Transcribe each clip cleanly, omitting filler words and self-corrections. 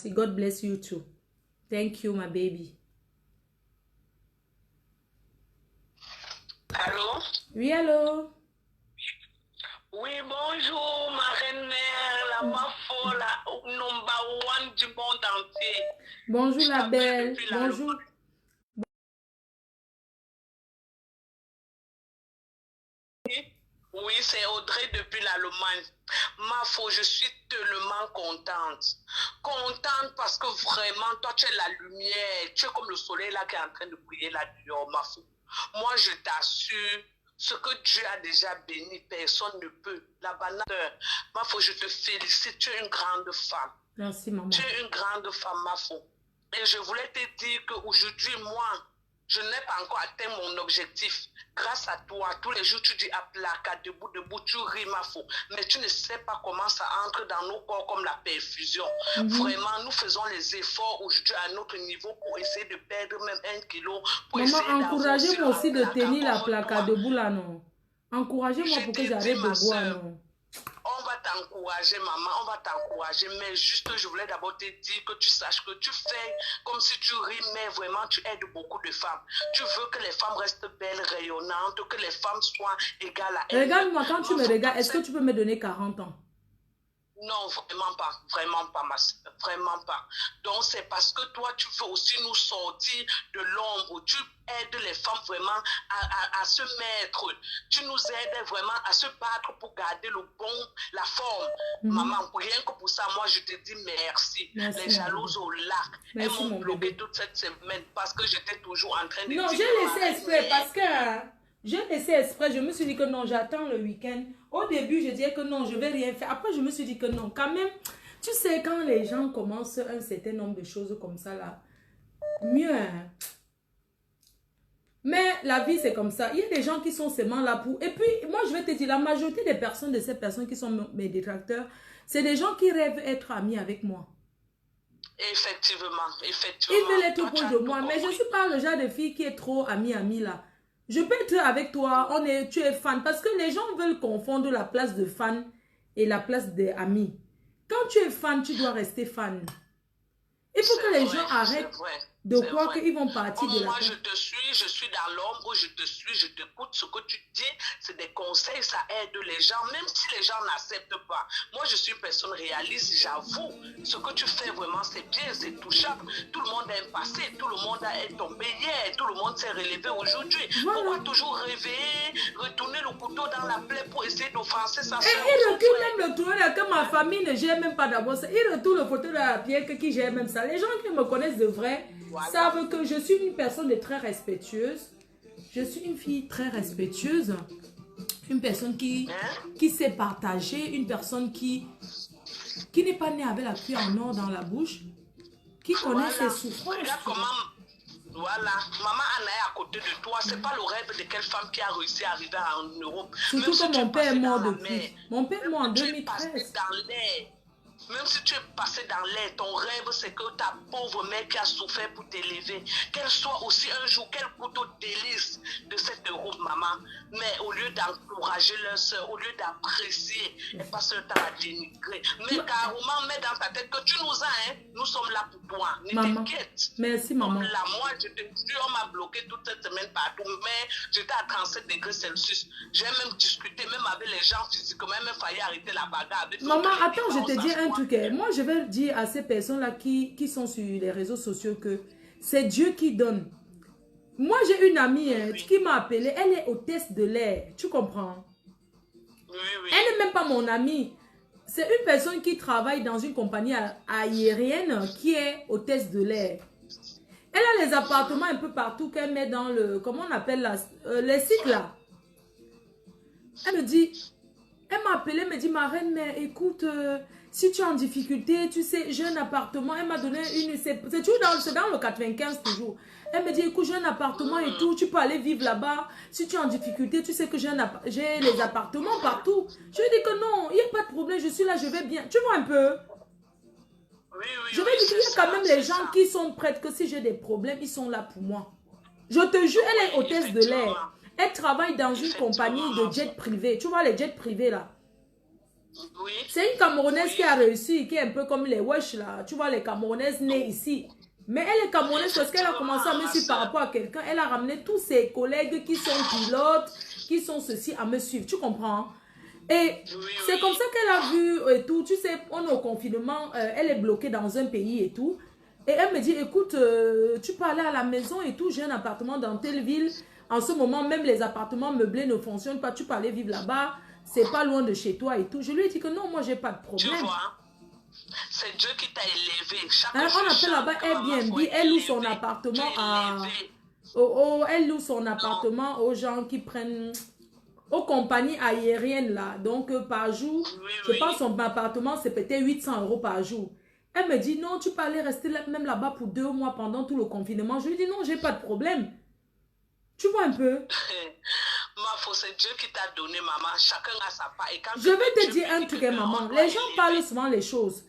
Merci. God bless you too. Thank you, my baby. Allô? Oui, allô? Oui, bonjour, ma reine-mère, la Mafo, la number one du monde entier. Bonjour, Je la t'appelle belle. depuis Bonjour. l'Allemagne. Oui, c'est Audrey depuis l'Allemagne. Mafo, je suis tellement contente. Contente parce que vraiment, toi, tu es la lumière. Tu es comme le soleil là qui est en train de briller là dehors, Mafo. Moi, je t'assure, ce que Dieu a déjà béni, personne ne peut. La banane, Mafo, je te félicite. Tu es une grande femme. Merci, maman. Tu es une grande femme, Mafo. Et je voulais te dire qu'aujourd'hui, moi, je n'ai pas encore atteint mon objectif. Grâce à toi, tous les jours, tu dis à placa, debout, debout, tu ris, Mafo. Mais tu ne sais pas comment ça entre dans nos corps comme la perfusion. Vraiment, nous faisons les efforts aujourd'hui à notre niveau pour essayer de perdre même 1 kilo. Pour Maman, essayer encouragez-moi aussi de tenir la comme placa toi. debout là, non. Encouragez-moi Je pour t'ai que dit, j'arrête de ma boire, soeur, non. on va t'encourager, maman, on va t'encourager. Mais juste, je voulais d'abord te dire que tu saches que tu fais comme si tu ris, mais vraiment, tu aides beaucoup de femmes. Tu veux que les femmes restent belles, rayonnantes, que les femmes soient égales à elles. Regarde-moi, quand tu me regardes, est-ce que tu peux me donner 40 ans? Non, vraiment pas, ma soeur, vraiment pas. Donc, c'est parce que toi, tu veux aussi nous sortir de l'ombre. Tu aides les femmes vraiment à se mettre. Tu nous aides vraiment à se battre pour garder la forme. Maman, rien que pour ça, moi, je te dis merci. Merci, Les jalouses au lac, elles merci, m'ont mon bloqué bébé. toute cette semaine parce que j'étais toujours en train de Non, dire j'ai que laissé exprès parce que j'ai laissé exprès. Je me suis dit que non, j'attends le week-end. Au début, je disais que non, je vais rien faire. Après, je me suis dit que non, quand même. Tu sais, quand les gens commencent un certain nombre de choses comme ça là, mieux. Hein. Mais la vie, c'est comme ça. Il y a des gens qui sont seulement là pour... Et puis, moi, je vais te dire, la majorité des personnes, de ces personnes qui sont mes détracteurs, c'est des gens qui rêvent être amis avec moi. Effectivement. Ils veulent être proche de moi, mais je ne suis pas le genre de fille qui est trop amie là. Je peux être avec toi, tu es fan, parce que les gens veulent confondre la place de fan et la place d'amis. Quand tu es fan, tu dois rester fan. Il faut que les gens arrêtent de croire qu'ils vont partir de la moi, je suis dans l'ombre, je te suis, je t'écoute. Ce que tu dis, c'est des conseils, ça aide les gens, même si les gens n'acceptent pas. Moi, je suis une personne réaliste, j'avoue. Ce que tu fais vraiment, c'est bien, c'est touchable. Tout le monde a un passé, tout le monde est tombé hier, tout le monde s'est relevé aujourd'hui. Voilà. Pourquoi toujours réveiller, retourner le couteau dans la plaie pour essayer d'offenser sa soeur? Et il recule même le tour là que ma famille ne gère même pas d'abord ça. Il retourne le fauteuil de la pierre qui gère même ça. Les gens qui me connaissent de vrai savent que je suis une personne de très respectueuse. Je suis une fille très respectueuse. Une personne qui sait partager. Une personne qui n'est pas née avec la cuillère en or dans la bouche. Qui connaît ses souffrances. Regarde comment... Voilà, maman Anna est à côté de toi. C'est pas le rêve de quelle femme qui a réussi à arriver en Europe. Surtout que mon père est mort depuis. Mon père est mort en 2013. Même si tu es passé dans l'air, ton rêve, c'est que ta pauvre mère qui a souffert pour t'élever, qu'elle soit aussi un jour, qu'elle goûte au délice de cette Europe, maman. Mais au lieu d'encourager leur soeur, au lieu d'apprécier, elle passe le temps à dénigrer. Mais carrément, mets dans ta tête que tu nous as, hein, nous sommes là pour toi. Ne t'inquiète. Merci, maman. Là, moi, je te jure, on m'a bloqué toute cette semaine partout, mais j'étais à 37 degrés Celsius. J'ai même discuté, même avec les gens physiquement, même failli arrêter la bagarre. Maman, attends, je te dis un truc. Moi, je vais dire à ces personnes-là qui sont sur les réseaux sociaux que c'est Dieu qui donne. Moi, j'ai une amie qui m'a appelée. Elle est hôtesse de l'air. Tu comprends? Oui. Elle n'est même pas mon amie. C'est une personne qui travaille dans une compagnie aérienne qui est hôtesse de l'air. Elle a les appartements un peu partout qu'elle met dans le... Comment on appelle les sites là. Elle me dit... Elle m'a appelé, elle me dit, ma reine, mais écoute, si tu es en difficulté, tu sais, j'ai un appartement. Elle m'a donné une... C'est toujours dans le 95 toujours. Elle me dit, écoute, j'ai un appartement et tout, tu peux aller vivre là-bas. Si tu es en difficulté, tu sais que j'ai les appartements partout. Je lui ai dit que non, il n'y a pas de problème, je suis là, je vais bien. Tu vois un peu? Je vais dire qu'il y a quand même les gens qui sont prêts, que si j'ai des problèmes, ils sont là pour moi. Je te jure, elle est hôtesse de l'air. Elle travaille dans une compagnie de jet privé. Tu vois les jets privés là? Oui. C'est une Camerounaise Oui. qui a réussi, qui est un peu comme les Wesh là. Tu vois, les Camerounaises nées ici. Mais elle est Camerounaise parce qu'elle a commencé à me suivre par rapport à quelqu'un. Elle a ramené tous ses collègues qui sont pilotes, qui sont ceci à me suivre. Tu comprends? Et Oui, c'est comme oui. ça qu'elle a vu et tout. Tu sais, on est au confinement, elle est bloquée dans un pays et tout. Et elle me dit, écoute, tu peux aller à la maison et tout. J'ai un appartement dans telle ville. En ce moment, même les appartements meublés ne fonctionnent pas. Tu peux aller vivre là-bas. C'est pas loin de chez toi et tout. Je lui ai dit que non, moi, j'ai pas de Tu problème. vois, c'est Dieu qui t'a élevé. Chaque Hein, on jour, appelle là-bas chaque maman, Airbnb. faut être Elle loue son élevé. Tu appartement es à... élevé. elle loue son Non. appartement aux gens qui prennent... aux compagnies aériennes là. Donc, par jour, Oui, je pense oui. son appartement, c'est peut-être 800 € par jour. Elle me dit, non, tu peux aller rester même là-bas pour 2 mois pendant tout le confinement. Je lui dis, non, j'ai pas de problème. Tu vois un peu? Ma foi, c'est Dieu qui t'a donné, maman. Chacun a sa part. Et quand Je vais te Dieu dire un dit truc, que hein, on maman. doit Les gens élever. parlent souvent les choses.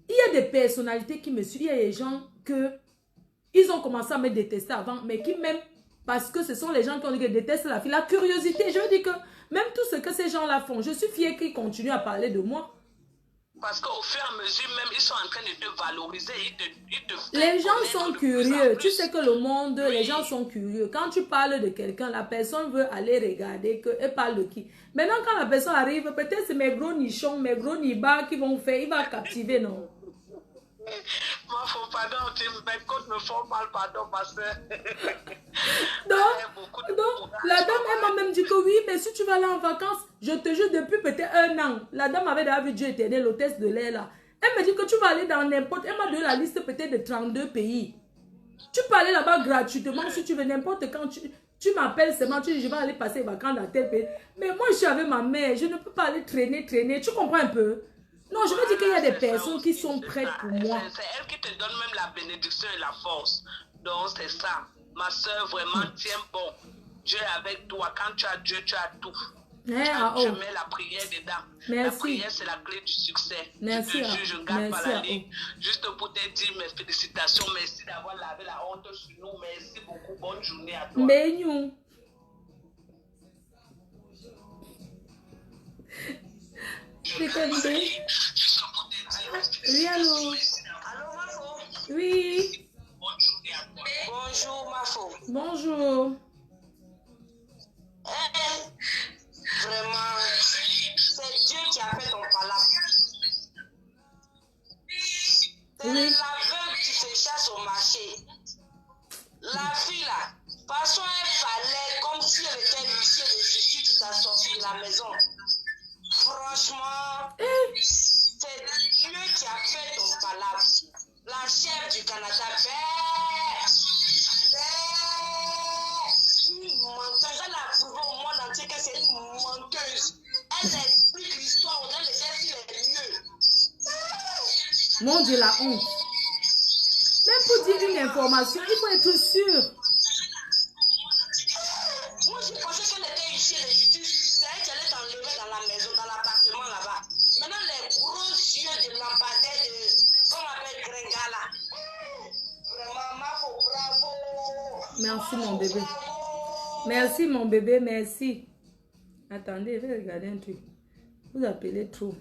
Il y a des personnalités qui me suivent. Il y a des gens que ils ont commencé à me détester avant, mais qui même, parce que ce sont les gens qui ont dit qu'ils détestent la fille, la curiosité. Je veux dire que même tout ce que ces gens-là font, je suis fière qu'ils continuent à parler de moi. Parce qu'au fur et à mesure, même, ils sont en train de te valoriser. Ils te font Les gens connaître sont de plus en curieux. Tu plus. sais que le monde, les Oui. gens sont curieux. Quand tu parles de quelqu'un, la personne veut aller regarder que, elle parle de qui. Maintenant, quand la personne arrive, peut-être c'est mes gros nichons, mes gros nibas qui vont faire, il va captiver, non? Ma foi, pardon, mes côtes me font mal, pardon, ma soeur. Donc, la dame, elle m'a même dit que oui, mais si tu vas aller en vacances, je te jure, depuis peut-être 1 an, la dame avait déjà vu Dieu éternel, l'hôtesse de l'air là. Elle me dit que tu vas aller dans n'importe, elle m'a donné la liste peut-être de 32 pays. Tu peux aller là-bas gratuitement si tu veux, n'importe quand tu m'appelles seulement, tu dis je vais aller passer les vacances dans tel pays. Mais moi, je suis avec ma mère, je ne peux pas aller traîner. Tu comprends un peu? Non, je veux dire qu'il y a des personnes qui sont prêtes pour moi. C'est elle qui te donne même la bénédiction et la force. Donc, c'est ça. Ma soeur, vraiment, tiens bon. Dieu est avec toi. Quand tu as Dieu, tu as tout. Tu mets la prière dedans. Merci. La prière, c'est la clé du succès. Merci. Je te jure, je ne garde pas la ligne. Juste pour te dire mes félicitations. Merci d'avoir lavé la honte sur nous. Merci beaucoup. Bonne journée à toi. Beignou. Juste pour te dire. Oui, allô? Allô, Mafo? Oui. Bonne journée à toi. Bonjour, Mafo. Bonjour. Vraiment, c'est Dieu qui a fait ton palabre. C'est la veuve qui se chasse au marché. La fille là, façon elle parlait comme si elle était l'huissier de justice qui t'a sorti de la maison. Franchement, c'est Dieu qui a fait ton palabre. La chef du Canada, une menteuse. Elle a prouvé au monde entier que c'est une menteuse. Elle explique l'histoire, on a les gestes les mieux. Mon Dieu, la honte. Même pour dire une information, il faut être sûr. Moi, j'ai pensé qu'elle était ici, de justice. C'est elle qui allait t'enlever dans la maison, dans l'appartement là-bas. Maintenant, les gros yeux de lampadaire de, comme on appelle Gringala. Vraiment, Mafo, bravo. Merci, mon bébé. Bravo. Merci, mon bébé, merci. Attendez, je vais regarder un truc. Vous appelez trop.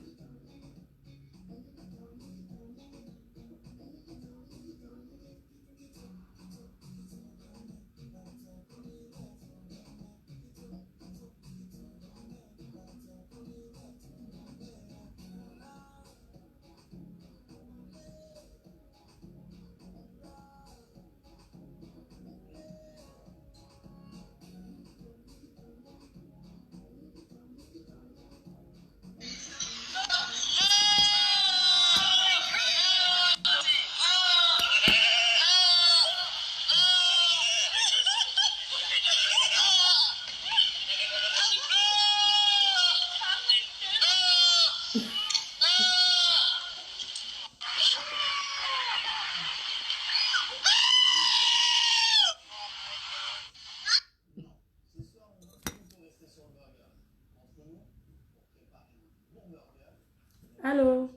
Allô?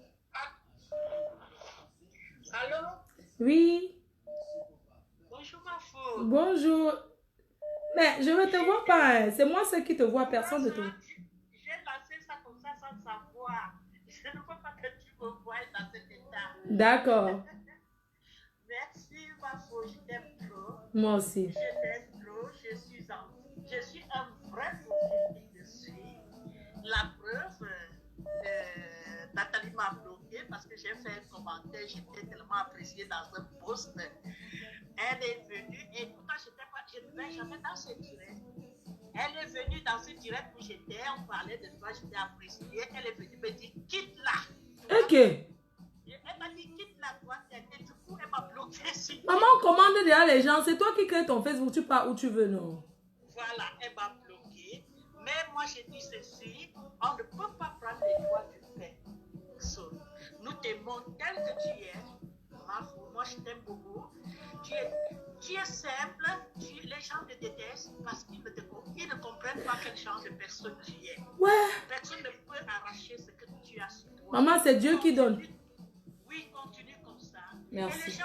Allô? Oui? Bonjour, Mafo. Bonjour. Mais je ne te vois pas. Hein. C'est moi seul qui te vois, personne de toi. J'ai lancé ça comme ça sans pas savoir. Je ne veux pas que tu me voies dans cet état. D'accord. Merci, ma faux, je t'aime trop. Moi aussi. Je t'aime trop. Je suis un vrai profil qui te suit. La preuve, Nathalie m'a bloqué parce que j'ai fait un commentaire, j'étais tellement appréciée dans un post. Elle est venue, et pourtant je ne vais jamais dans ce direct. Elle est venue dans ce direct où j'étais, on parlait de toi, j'étais appréciée. Elle est venue me dire, quitte-la. Ok. Elle m'a dit, quitte-la, toi, et du coup, elle m'a bloqué. Maman commande déjà les gens, c'est toi qui crée ton Facebook, tu pars où tu veux, non? Voilà, elle m'a bloqué. Mais moi, j'ai dit ceci, on ne peut pas prendre les doigts du fait. So, nous t'aimons tel que tu es. Moi, je t'aime beaucoup. Tu es simple. Les gens te détestent parce qu'ils ne comprennent pas quel genre de personne tu es. Ouais. Personne ne peut arracher ce que tu as sur toi. Maman, c'est Dieu qui donne. Oui, continue comme ça. Merci.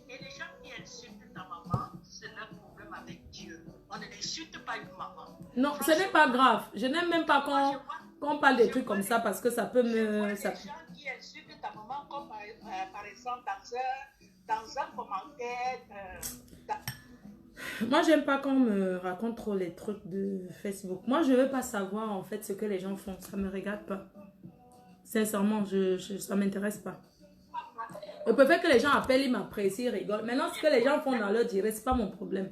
Et les gens qui insultent ta maman, c'est leur problème avec Dieu. On n'insulte pas une maman. Non, ce n'est pas grave. Je n'aime même pas qu'on parle des trucs comme ça parce que ça peut me... Les gens qui insultent ta maman, comme par exemple dans un commentaire... Moi, j'aime pas qu'on me raconte trop les trucs de Facebook. Moi, je veux pas savoir en fait ce que les gens font. Ça me regarde pas. Sincèrement, ça m'intéresse pas. Je préfère que les gens appellent, ils m'apprécient, ils rigolent. Maintenant, ce que les gens font dans leur direct, c'est pas mon problème.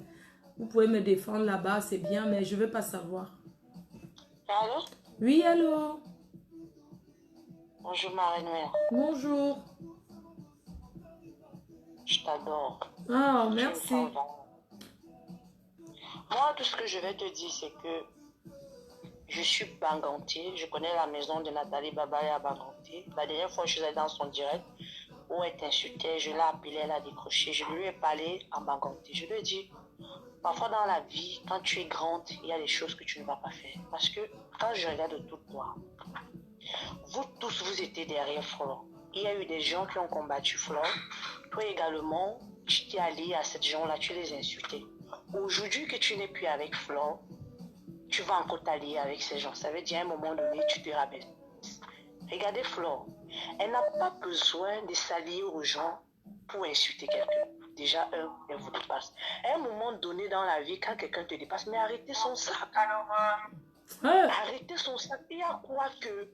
Vous pouvez me défendre là-bas, c'est bien, mais je veux pas savoir. Allô? Oui, allô? Bonjour Marie-Noël. Bonjour. Je t'adore. Ah, merci. Moi, tout ce que je vais te dire, c'est que je suis Banganté. Je connais la maison de Nathalie Babaye à Banganté. La dernière fois, je suis allée dans son direct où elle t'insultait. Je l'ai appelée, elle a décroché. Je lui ai parlé en Banganté. Je lui ai dit, parfois dans la vie, quand tu es grande, il y a des choses que tu ne vas pas faire. Parce que quand je regarde autour de toi, vous tous, vous étiez derrière Flore. Il y a eu des gens qui ont combattu Flore. Toi également, tu t'es allié à ces gens-là, tu les insultais. Aujourd'hui que tu n'es plus avec Flore, tu vas encore t'allier avec ces gens. Ça veut dire à un moment donné, tu te rabaisses. Regardez Flore. Elle n'a pas besoin de s'allier aux gens pour insulter quelqu'un. Déjà, elle vous dépasse. À un moment donné dans la vie, quand quelqu'un te dépasse, mais arrêtez son sac. Alors, arrêtez son sac. Il y a quoi que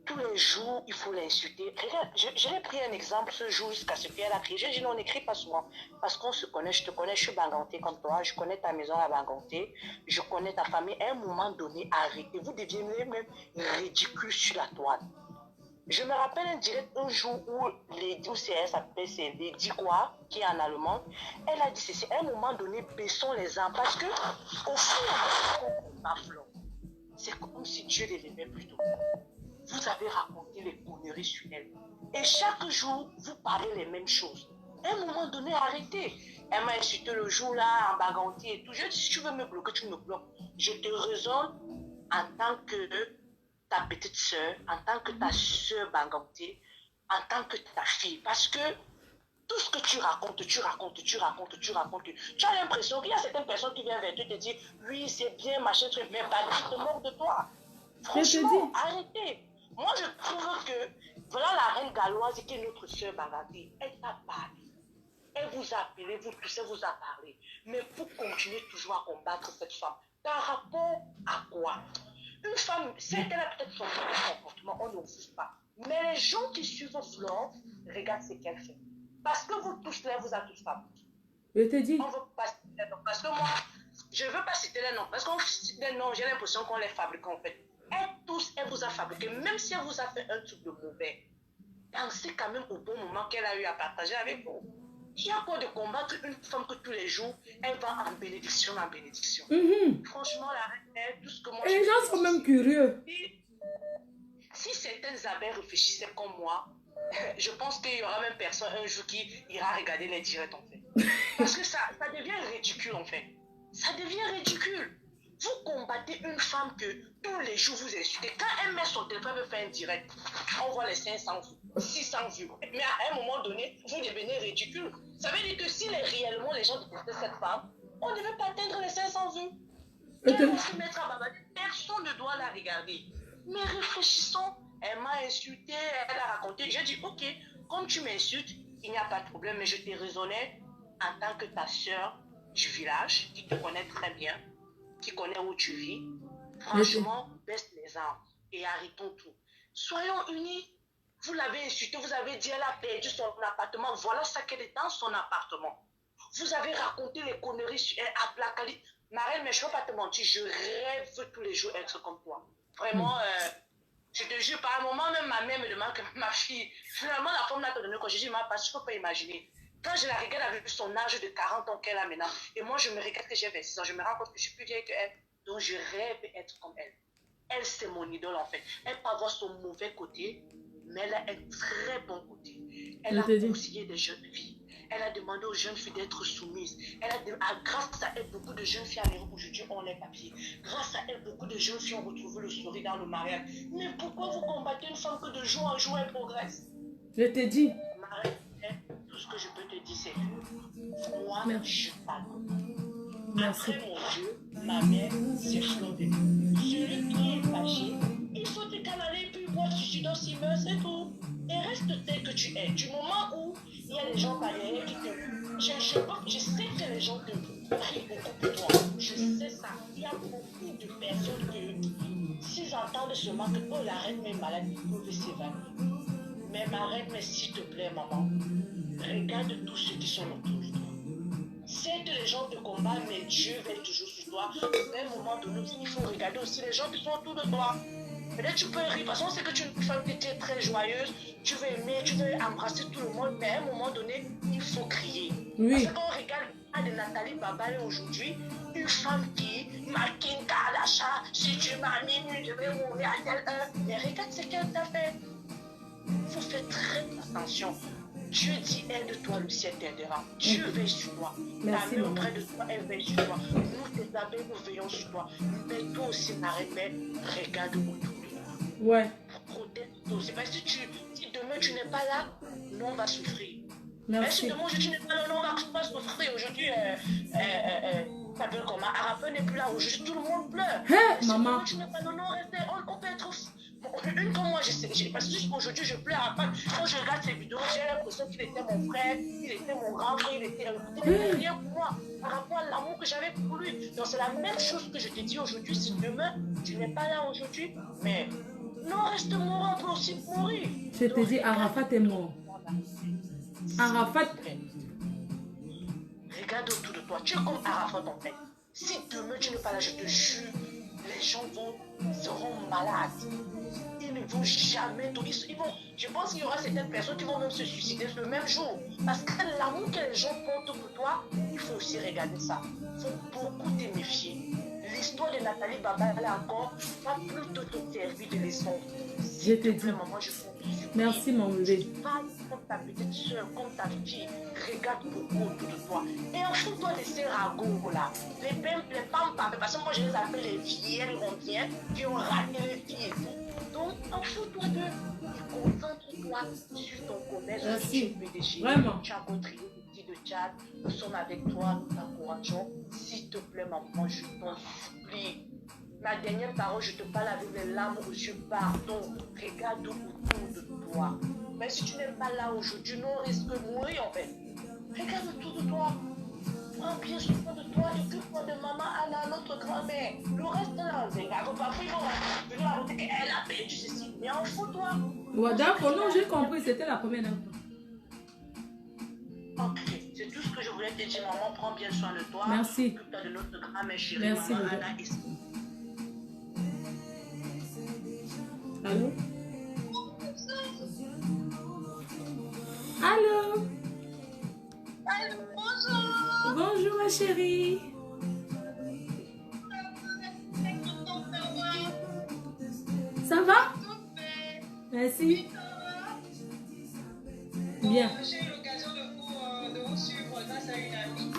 tous les jours, il faut l'insulter. Regarde, j'ai pris un exemple ce jour jusqu'à ce qu'elle a crié. J'ai dit non, n'écris pas souvent. Parce qu'on se connaît, je te connais, je suis Banganté comme toi. Je connais ta maison à Banganté. Je connais ta famille. À un moment donné, arrêtez. Vous deviendrez même ridicule sur la toile. Je me rappelle un direct un jour où elle s'appelle Lady quoi, qui est en allemand. Elle a dit ceci. À un moment donné, baissons les armes. Parce que, au fond, c'est comme si Dieu les aimait plutôt. Vous avez raconté les conneries sur elle. Et chaque jour, vous parlez les mêmes choses. À un moment donné, arrêtez. Elle m'a insulté le jour là, en Banganté et tout. Je dis, si tu veux me bloquer, tu me bloques. Je te raisonne en tant que ta petite soeur, en tant que ta soeur Banganté, en tant que ta fille. Parce que tout ce que tu racontes. Tu as l'impression qu'il y a certaines personnes qui viennent vers toi et te disent, oui, c'est bien, machin, truc, mais pas du tout, mort de toi. Franchement, arrêtez. Moi, je trouve que, voilà la reine galloise qui est notre soeur Banganté, elle t'a parlé. Elle vous a appelé, vous tous, elle vous a parlé. Mais vous continuez toujours à combattre cette femme. Par rapport à quoi? Une femme, c'est qu'elle a peut-être son comportement, on ne refuse pas. Mais les gens qui suivent Flore, regardent ce qu'elle fait. Parce que vous tous là, vous avez tous fabriqué. Je te dis. On ne veut pas citer les noms. Parce que moi, je ne veux pas citer les noms. Parce qu'on cite les noms, j'ai l'impression qu'on les fabrique en fait. Elle vous a fabriqué, même si elle vous a fait un truc de mauvais. Pensez quand même au bon moment qu'elle a eu à partager avec vous. Il y a quoi de combattre une femme que tous les jours, elle va en bénédiction. Franchement, la reine, tout ce que moi... Et les gens sont même curieux. Si certaines abeilles réfléchissaient comme moi, je pense qu'il y aura même personne un jour qui ira regarder les directs en fait. Parce que ça devient ridicule en fait. Ça devient ridicule. Vous combattez une femme que tous les jours vous insultez. Quand elle met son téléphone, elle veut faire un direct, on voit les 500 vues, 600 vues. Mais à un moment donné, vous devenez ridicule. Ça veut dire que si réellement les gens détestaient cette femme, on ne veut pas atteindre les 500 vues. Elle va se mettre à babader. Personne ne doit la regarder. Mais réfléchissons. Elle m'a insulté, elle a raconté. J'ai dit, ok, comme tu m'insultes, il n'y a pas de problème, mais je t'ai raisonné en tant que ta soeur du village, qui te connaît très bien, qui connaît où tu vis. Franchement, baisse les armes et arrêtons tout. Soyons unis. Vous l'avez insulté, vous avez dit qu'elle a perdu son appartement. Voilà ça qu'elle est dans son appartement. Vous avez raconté les conneries sur elle à Placali. Marelle, mais je ne peux pas te mentir, je rêve tous les jours être comme toi. Vraiment, je te jure, par un moment, même ma mère me demande que ma fille, finalement, la femme l'a donné quand je dis, ma parce que je ne peux pas imaginer. Quand je la regarde avec son âge de 40 ans qu'elle a maintenant, et moi, je me regarde que j'ai 26 ans, je me rends compte que je suis plus vieille qu'elle. Donc, je rêve être comme elle. Elle, c'est mon idole, en fait. Elle peut avoir son mauvais côté, mais elle a un très bon côté. Elle a conseillé des jeunes filles. Elle a demandé aux jeunes filles d'être soumises. Grâce à elle, beaucoup de jeunes filles arrivent aujourd'hui ont les papiers. Grâce à elle, beaucoup de jeunes filles ont retrouvé le sourire dans le mariage. Mais pourquoi vous combattez une femme que de jour en jour elle progresse? Je te dis. Marie, tout ce que je peux te dire, c'est que moi, je pardonne. Après mon Dieu, ma mère, c'est Floride. Celui qui est fâché, il faut te canaler puis voir si tu dois s'y meurt, c'est tout. Et reste tel que tu es. Du moment où il y a des gens derrière qui te... Je sais que les gens te prient beaucoup pour toi. Je sais ça. Il y a beaucoup de personnes que, s'ils entendent seulement que oh, la reine est malade, ils peuvent s'évanouir. Mais ma reine, mais s'il te plaît, maman, regarde tous ceux qui sont autour de toi. Certes, les gens te combattent, mais Dieu veille toujours sur toi. À un moment donné, il faut regarder aussi les gens qui sont autour de toi. Peut-être tu peux rire, parce qu'on sait que tu es une femme qui est très joyeuse, tu veux aimer, tu veux embrasser tout le monde, mais à un moment donné, il faut crier. Oui. Parce qu'on regarde le cas de Nathalie Babaye aujourd'hui, une femme qui maquine Kardashian, si tu m'as mis, je vais mourir à telle heure. Mais regarde ce qu'elle t'a fait. Il faut faire très attention. Dieu dit aide-toi, le ciel t'aidera. Dieu veille sur toi. Ta main auprès de toi, elle veille sur toi. Nous, tes abeilles, nous veillons sur toi. Mais toi aussi, n'arrête pas, regarde autour de toi. Ouais. Protège-toi aussi. Parce que si demain tu n'es pas là, nous, on va souffrir. Merci. Mais si demain tu n'es pas là, nous, on va pas souffrir. Aujourd'hui, t'appelles comment? Arapé n'est plus là. Aujourd'hui, tout le monde pleure. Hey, maman. maman. Tu n'es pas là, on peut être... Une comme moi, je sais, parce que jusqu'aujourd'hui, je pleure à part. Quand je regarde ces vidéos, j'ai l'impression qu'il était mon frère, il était mon grand frère, il était rien pour moi, par rapport à l'amour que j'avais pour lui. Donc c'est la même chose que je te dis aujourd'hui. Si demain, tu n'es pas là aujourd'hui, mais non, reste mort, on peut aussi mourir. Je te dis, Arafat est mort. Arafat. Regarde autour de toi, tu es comme Arafat en fait. Si demain tu n'es pas là, je te jure, les gens seront malades. Ils ne vont jamais tout. Je pense qu'il y aura certaines personnes qui vont même se suicider le même jour. Parce que l'amour que les gens portent pour toi, il faut aussi regarder ça. Il faut beaucoup te méfier. L'histoire de Nathalie Baba, elle a encore pas plutôt te servir de leçon. Je te dis. Maman, je merci, mon bébé. Parle comme ta petite soeur, comme ta fille. Regarde beaucoup autour de toi. Et en fous-toi de ces ragots là. Les pampas, parce que moi je les appelle les vieilles rondiennes qui ont raté les filles et tout. Donc, en fous-toi d'eux et concentre-toi sur ton commerce. Merci. PDG. Vraiment. Tu as contribué au petit de Tchad. Nous sommes avec toi, nous t'encourageons. S'il te plaît, maman, je t'en supplie. Ma dernière parole, je te parle avec les larmes aux yeux, pardon. Regarde autour de toi. Mais si tu n'es pas là aujourd'hui, nous risquons de mourir en fait. Regarde autour de toi. Prends bien soin de toi, occupe-toi de maman Anna, notre grand-mère. Le reste là, on regarde pas. Puis on va venir raconter qu'elle a perdu ceci. Mais en fous-toi. Ouais, d'accord, non, j'ai compris, c'était la première fois. Ok, c'est tout ce que je voulais te dire, maman. Prends bien soin de toi. Merci. Occupe-toi de notre grand-mère chérie. Merci, maman bébé. Anna. Allô? Allô? Allô, bonjour. Bonjour, ma chérie. Ça va? Merci. Bien. J'ai eu l'occasion de vous suivre grâce à une amie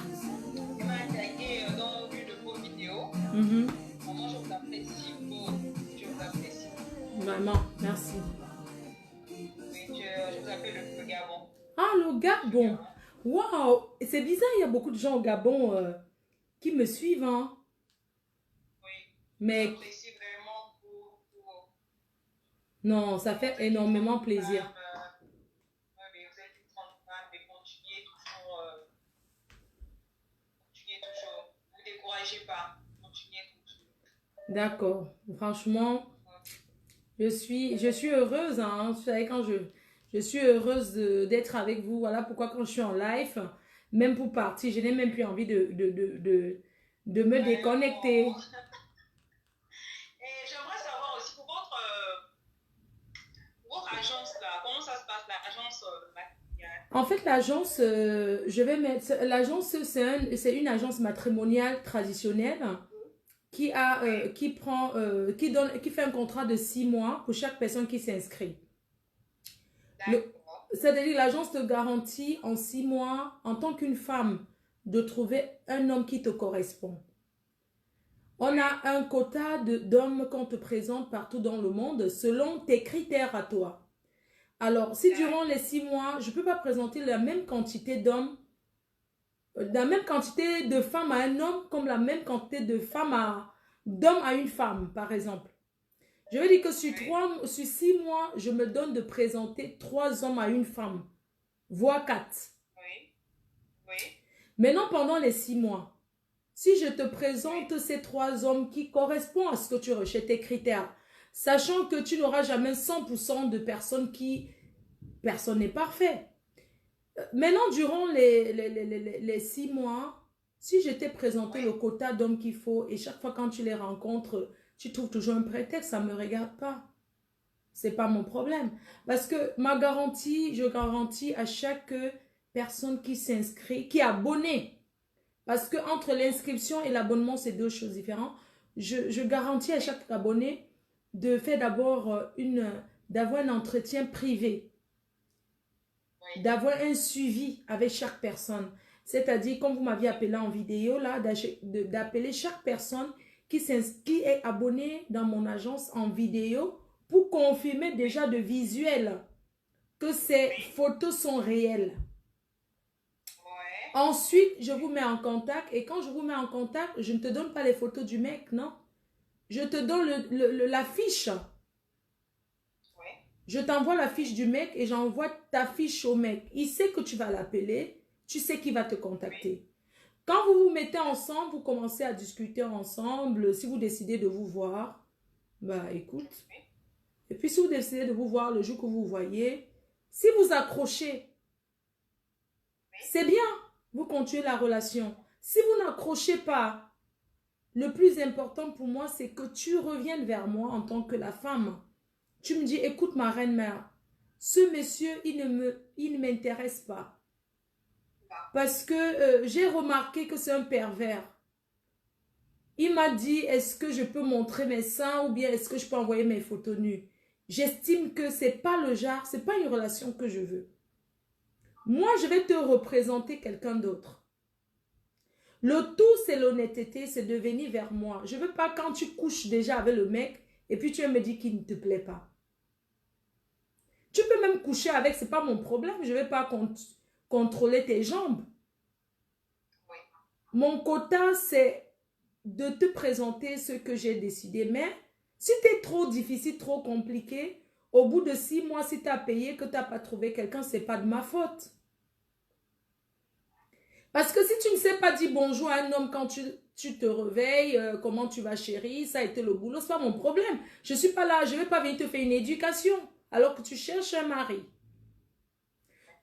qui m'a attaqué dans une de vos vidéos. Maman, je vous apprécie beaucoup. Je vous apprécie. Vraiment, merci. Oui, je vous appelle le Gabon. Ah, le Gabon. Waouh, c'est bizarre, il y a beaucoup de gens au Gabon qui me suivent. Hein. Oui. Mais J'apprécie vraiment Non, ça fait énormément plaisir. Oui, vous êtes une grande femme et continuez toujours. Ne vous découragez pas, continuez toujours. D'accord. Franchement, je suis heureuse. Hein. Vous savez, quand je suis heureuse d'être avec vous. Voilà pourquoi quand je suis en live, même pour partir, je n'ai même plus envie de me déconnecter. Et j'aimerais savoir aussi pour votre agence là, comment ça se passe, l'agence matrimoniale? En fait, l'agence, l'agence, c'est une agence matrimoniale traditionnelle qui fait un contrat de 6 mois pour chaque personne qui s'inscrit. C'est-à-dire l'agence te garantit en 6 mois, en tant qu'une femme, de trouver un homme qui te correspond. On a un quota d'hommes qu'on te présente partout dans le monde selon tes critères à toi. Alors, si durant les 6 mois, je ne peux pas présenter la même quantité d'hommes, la même quantité de femmes à un homme comme la même quantité d'hommes à une femme, par exemple. Je veux dire que sur 6 mois, je me donne de présenter 3 hommes à une femme, voire 4. Oui. Maintenant, pendant les 6 mois, si je te présente ces 3 hommes qui correspondent à ce que tu recherches, tes critères, sachant que tu n'auras jamais 100% de personnes personne n'est parfait. Maintenant, durant les 6 mois, si je t'ai présenté le quota d'hommes qu'il faut et chaque fois quand tu les rencontres, tu trouves toujours un prétexte, ça ne me regarde pas. Ce n'est pas mon problème. Parce que je garantis à chaque personne qui s'inscrit, qui est abonnée. Parce que entre l'inscription et l'abonnement, c'est 2 choses différentes. Je garantis à chaque abonné de faire d'abord d'avoir un entretien privé. D'avoir un suivi avec chaque personne. C'est-à-dire, comme vous m'aviez appelé en vidéo, là, d'appeler chaque personne qui est abonnée dans mon agence en vidéo pour confirmer déjà de visuel que ces photos sont réelles. Ensuite, je vous mets en contact et quand je vous mets en contact, je ne te donne pas les photos du mec, non. Je te donne la fiche. Je t'envoie la fiche du mec et j'envoie ta fiche au mec. Il sait que tu vas l'appeler, tu sais qu'il va te contacter. Quand vous vous mettez ensemble, vous commencez à discuter ensemble. Si vous décidez de vous voir, bah écoute. Et puis si vous décidez de vous voir le jour que vous voyez, si vous accrochez, c'est bien, vous continuez la relation. Si vous n'accrochez pas, le plus important pour moi, c'est que tu reviennes vers moi en tant que la femme. Tu me dis, écoute ma reine-mère, ce monsieur, il ne m'intéresse pas. Parce que j'ai remarqué que c'est un pervers. Il m'a dit, est-ce que je peux montrer mes seins ou bien est-ce que je peux envoyer mes photos nues? J'estime que ce n'est pas le genre, ce n'est pas une relation que je veux. Moi, je vais te représenter quelqu'un d'autre. Le tout, c'est l'honnêteté, c'est de venir vers moi. Je ne veux pas quand tu couches déjà avec le mec et puis tu me dis qu'il ne te plaît pas. Tu peux même coucher avec, ce n'est pas mon problème. Je ne vais pas contrôler tes jambes. Mon quota, c'est de te présenter ce que j'ai décidé. Mais si tu es trop difficile, trop compliqué, au bout de 6 mois, si tu as payé, que tu n'as pas trouvé quelqu'un, ce n'est pas de ma faute. Parce que si tu ne sais pas dire bonjour à un homme quand tu te réveilles, comment tu vas chérie, ça a été le boulot, ce n'est pas mon problème. Je ne suis pas là, je ne vais pas venir te faire une éducation alors que tu cherches un mari.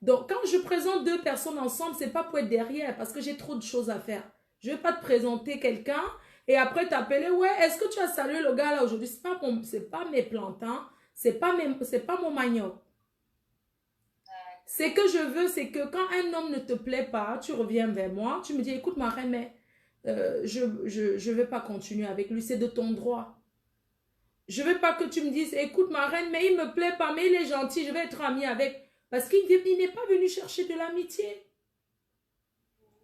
Donc, quand je présente 2 personnes ensemble, ce n'est pas pour être derrière parce que j'ai trop de choses à faire. Je ne vais pas te présenter quelqu'un et après t'appeler, ouais, est-ce que tu as salué le gars là aujourd'hui? Ce n'est pas mes plantains, ce n'est pas mon manioc. Ce que je veux, c'est que quand un homme ne te plaît pas, tu reviens vers moi, tu me dis, écoute ma reine, mais je ne vais pas continuer avec lui, c'est de ton droit. Je ne veux pas que tu me dises, écoute ma reine, mais il ne me plaît pas, mais il est gentil, je vais être amie avec. Parce qu'il n'est pas venu chercher de l'amitié.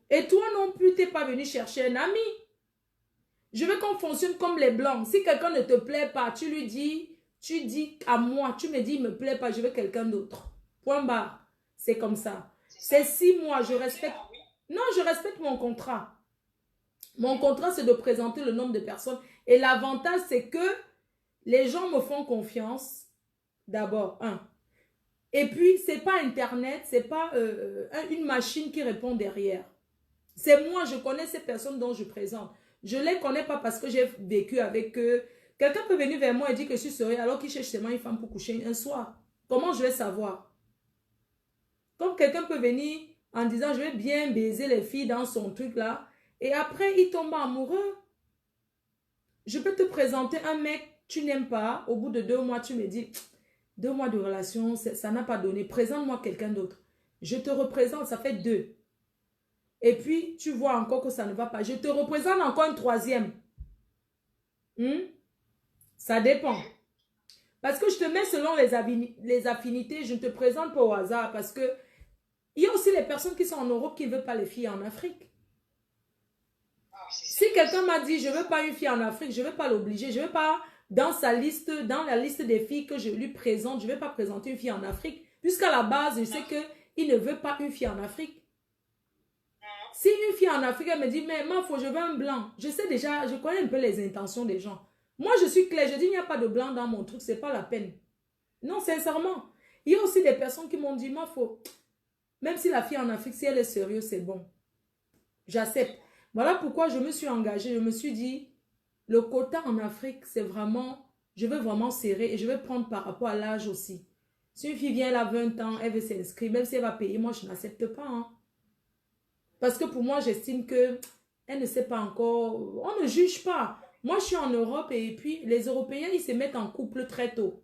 Et toi non plus, tu n'es pas venu chercher un ami. Je veux qu'on fonctionne comme les blancs. Si quelqu'un ne te plaît pas, tu dis à moi, tu me dis, il ne me plaît pas, je veux quelqu'un d'autre. Point barre. C'est comme ça. C'est 6 mois, je respecte. Non, je respecte mon contrat. Mon contrat, c'est de présenter le nombre de personnes. Et l'avantage, c'est que les gens me font confiance. D'abord, un. Et puis, c'est pas Internet, c'est pas une machine qui répond derrière. C'est moi, je connais ces personnes dont je présente. Je ne les connais pas parce que j'ai vécu avec eux. Quelqu'un peut venir vers moi et dire que je suis sérieux alors qu'il cherche seulement une femme pour coucher un soir. Comment je vais savoir? Comme quelqu'un peut venir en disant je vais bien baiser les filles dans son truc là et après il tombe amoureux. Je peux te présenter un mec, tu n'aimes pas, au bout de 2 mois tu me dis 2 mois de relation, ça n'a pas donné. Présente-moi quelqu'un d'autre. Je te représente, ça fait 2. Et puis, tu vois encore que ça ne va pas. Je te représente encore une 3e. Ça dépend. Parce que je te mets selon les affinités. Je ne te présente pas au hasard. Parce que il y a aussi les personnes qui sont en Europe qui ne veulent pas les filles en Afrique. Si quelqu'un m'a dit, je ne veux pas une fille en Afrique, je ne vais pas l'obliger. Je ne vais pas, dans sa liste, dans la liste des filles que je lui présente, je ne vais pas présenter une fille en Afrique. Puisqu'à la base, je sais qu'il ne veut pas une fille en Afrique. Si une fille en Afrique, elle me dit, mais moi, je veux un blanc. Je sais déjà, je connais un peu les intentions des gens. Moi, je suis claire. Je dis, il n'y a pas de blanc dans mon truc. C'est pas la peine. Non, sincèrement. Il y a aussi des personnes qui m'ont dit, moi, même si la fille en Afrique, si elle est sérieuse, c'est bon. J'accepte. Voilà pourquoi je me suis engagée. Je me suis dit, le quota en Afrique, c'est vraiment, je veux vraiment serrer et je vais prendre par rapport à l'âge aussi. Si une fille vient là 20 ans, elle veut s'inscrire, même si elle va payer, moi, je n'accepte pas, hein. Parce que pour moi, j'estime qu'elle ne sait pas encore. On ne juge pas. Moi, je suis en Europe et puis les Européens, ils se mettent en couple très tôt.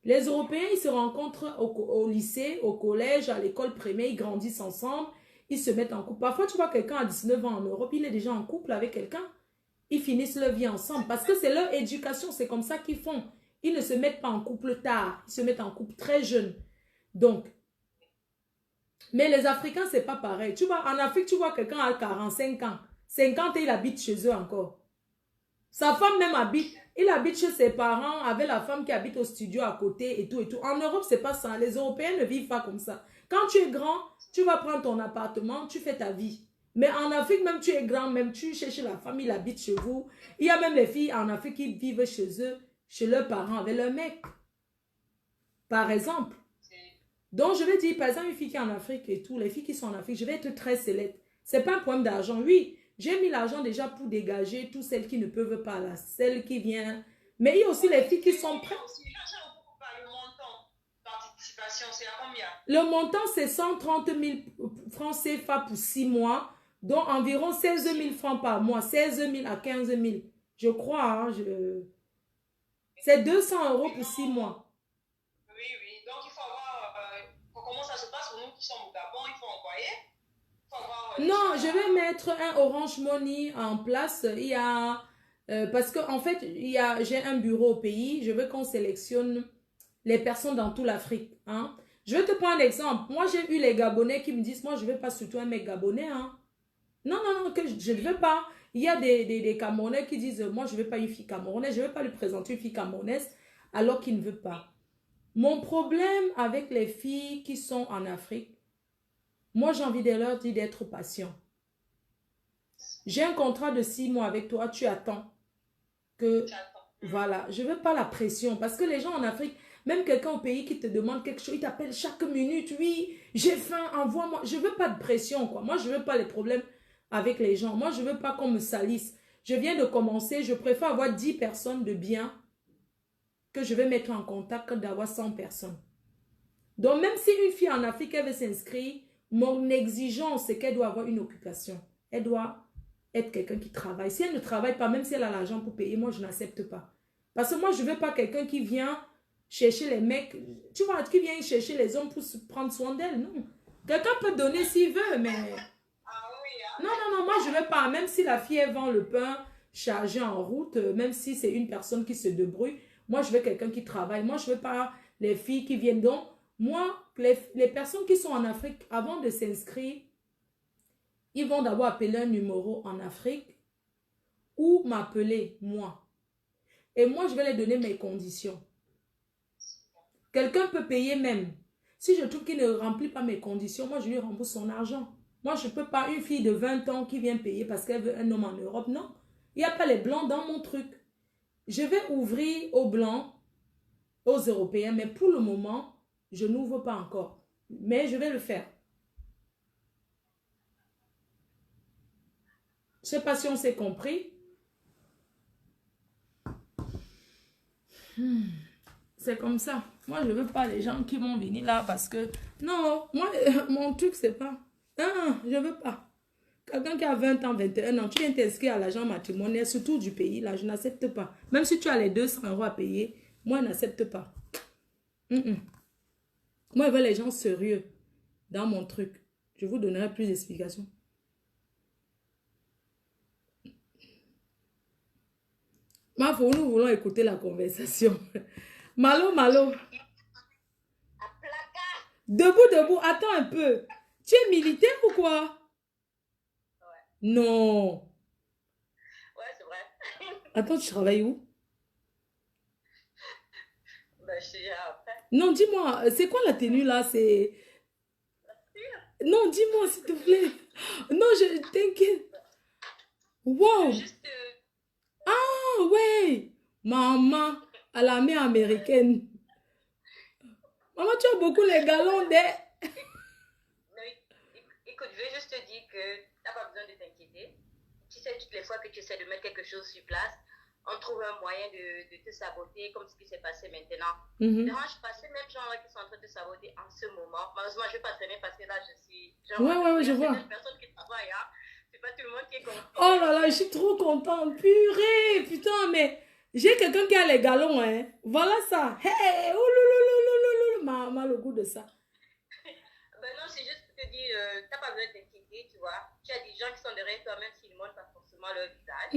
Les Européens, ils se rencontrent au lycée, au collège, à l'école primaire, ils grandissent ensemble, ils se mettent en couple. Parfois, tu vois quelqu'un à 19 ans en Europe, il est déjà en couple avec quelqu'un. Ils finissent leur vie ensemble parce que c'est leur éducation, c'est comme ça qu'ils font. Ils ne se mettent pas en couple tard, ils se mettent en couple très jeune. Donc, mais les Africains, c'est pas pareil. Tu vois, en Afrique, tu vois quelqu'un à 45 ans. 50 et il habite chez eux encore. Sa femme même habite. Il habite chez ses parents avec la femme qui habite au studio à côté et tout et tout. En Europe, c'est pas ça. Les Européens ne vivent pas comme ça. Quand tu es grand, tu vas prendre ton appartement, tu fais ta vie. Mais en Afrique, même tu es grand, même tu cherches la femme, il habite chez vous. Il y a même les filles en Afrique qui vivent chez eux, chez leurs parents avec leurs mecs. Par exemple. Donc, je vais dire, par exemple, une fille qui est en Afrique et tout, les filles qui sont en Afrique, je vais être très sélecte. Ce n'est pas un problème d'argent. Oui, j'ai mis l'argent déjà pour dégager toutes celles qui ne peuvent pas, là, celles qui viennent. Mais il y a aussi les filles qui sont prêtes. Le montant participation, c'est à combien? Le montant, c'est 130 000 francs CFA pour 6 mois, donc environ 16 000 francs par mois, 16 000 à 15 000. Je crois, hein, c'est 200 € pour 6 mois. Oui, oui. Donc, il faut avoir... comment ça se passe pour nous qui sommes au Gabon? Il faut envoyer? Il faut avoir... Non, je vais mettre un Orange Money en place. Il y a... parce qu'en fait, j'ai un bureau au pays. Je veux qu'on sélectionne les personnes dans toute l'Afrique. Hein. Je vais te prendre l'exemple. Moi, j'ai eu les Gabonais qui me disent, moi, je ne veux pas surtout un mec gabonais. Hein. Non, non, non, que je ne veux pas. Il y a des Camerounais qui disent, moi, je ne veux pas une fille camerounaise. Je ne veux pas lui présenter une fille camerounaise alors qu'il ne veut pas. Mon problème avec les filles qui sont en Afrique, moi, j'ai envie de leur dire d'être patient. J'ai un contrat de 6 mois avec toi, tu attends que... Voilà, je ne veux pas la pression parce que les gens en Afrique, même quelqu'un au pays qui te demande quelque chose, il t'appelle chaque minute, oui, j'ai faim, envoie-moi. Je ne veux pas de pression, quoi. Moi, je ne veux pas les problèmes avec les gens. Moi, je ne veux pas qu'on me salisse. Je viens de commencer, je préfère avoir 10 personnes de bien que je vais mettre en contact que d'avoir 100 personnes. Donc, même si une fille en Afrique, elle veut s'inscrire, mon exigence, c'est qu'elle doit avoir une occupation. Elle doit être quelqu'un qui travaille. Si elle ne travaille pas, même si elle a l'argent pour payer, moi, je n'accepte pas. Parce que moi, je ne veux pas quelqu'un qui vient chercher les mecs, tu vois, qui vient chercher les hommes pour prendre soin d'elle. Non. Quelqu'un peut donner s'il veut, mais... Non, non, non, moi, je ne veux pas. Même si la fille, elle vend le pain chargé en route, même si c'est une personne qui se débrouille, moi, je veux quelqu'un qui travaille. Moi, je ne veux pas les filles qui viennent. Donc, moi, les personnes qui sont en Afrique, avant de s'inscrire, ils vont d'abord appeler un numéro en Afrique ou m'appeler, moi. Et moi, je vais les donner mes conditions. Quelqu'un peut payer même. Si je trouve qu'il ne remplit pas mes conditions, moi, je lui rembourse son argent. Moi, je ne peux pas une fille de 20 ans qui vient payer parce qu'elle veut un homme en Europe. Non, il n'y a pas les blancs dans mon truc. Je vais ouvrir aux blancs, aux Européens, mais pour le moment, je n'ouvre pas encore. Mais je vais le faire. Je ne sais pas si on s'est compris. C'est comme ça. Moi, je ne veux pas les gens qui vont venir là parce que... Non, moi, mon truc, c'est pas... Non, je ne veux pas. Quelqu'un qui a 20 ans, 21 ans, tu viens t'inscrire à l'agent matrimonial, surtout du pays, là, je n'accepte pas. Même si tu as les 200 € à payer, moi, je n'accepte pas. Moi, je veux les gens sérieux dans mon truc. Je vous donnerai plus d'explications. Ma foi, nous voulons écouter la conversation. Malo, Malo. Debout, debout. Attends un peu. Tu es militaire ou quoi? Ouais. Non. Ouais, c'est vrai. Attends, tu travailles où? Ben, je te dirai après. Non, dis-moi, c'est quoi la tenue là? C'est... Non, dis-moi, s'il te plaît. Non, je t'inquiète. Wow. Juste, Ah, ouais. Maman, à l'armée américaine. Maman, tu as beaucoup les galons des... écoute, je vais juste te dire que tu n'as pas besoin de t'inquiéter. Tu sais, toutes les fois que tu essaies de mettre quelque chose sur place, on trouve un moyen de te saboter, comme ce qui s'est passé maintenant. Dérange pas, ces mêmes gens-là qui sont en train de te saboter en ce moment. Malheureusement, je ne vais pas traîner parce que là, je suis... Ouais, je vois. Personne qui travaille, hein. C'est pas tout le monde qui est content. Oh là là, je suis trop contente. Purée, putain, mais j'ai quelqu'un qui a les galons, hein. Voilà ça. Hey, ouloulouloulouloulou. Maman, le goût de ça. Ben non, c'est juste pour te dire, t'as pas besoin de t'inquiéter, tu vois. Tu as des gens qui sont derrière toi, même s'ils ne montrent pas forcément leur visage.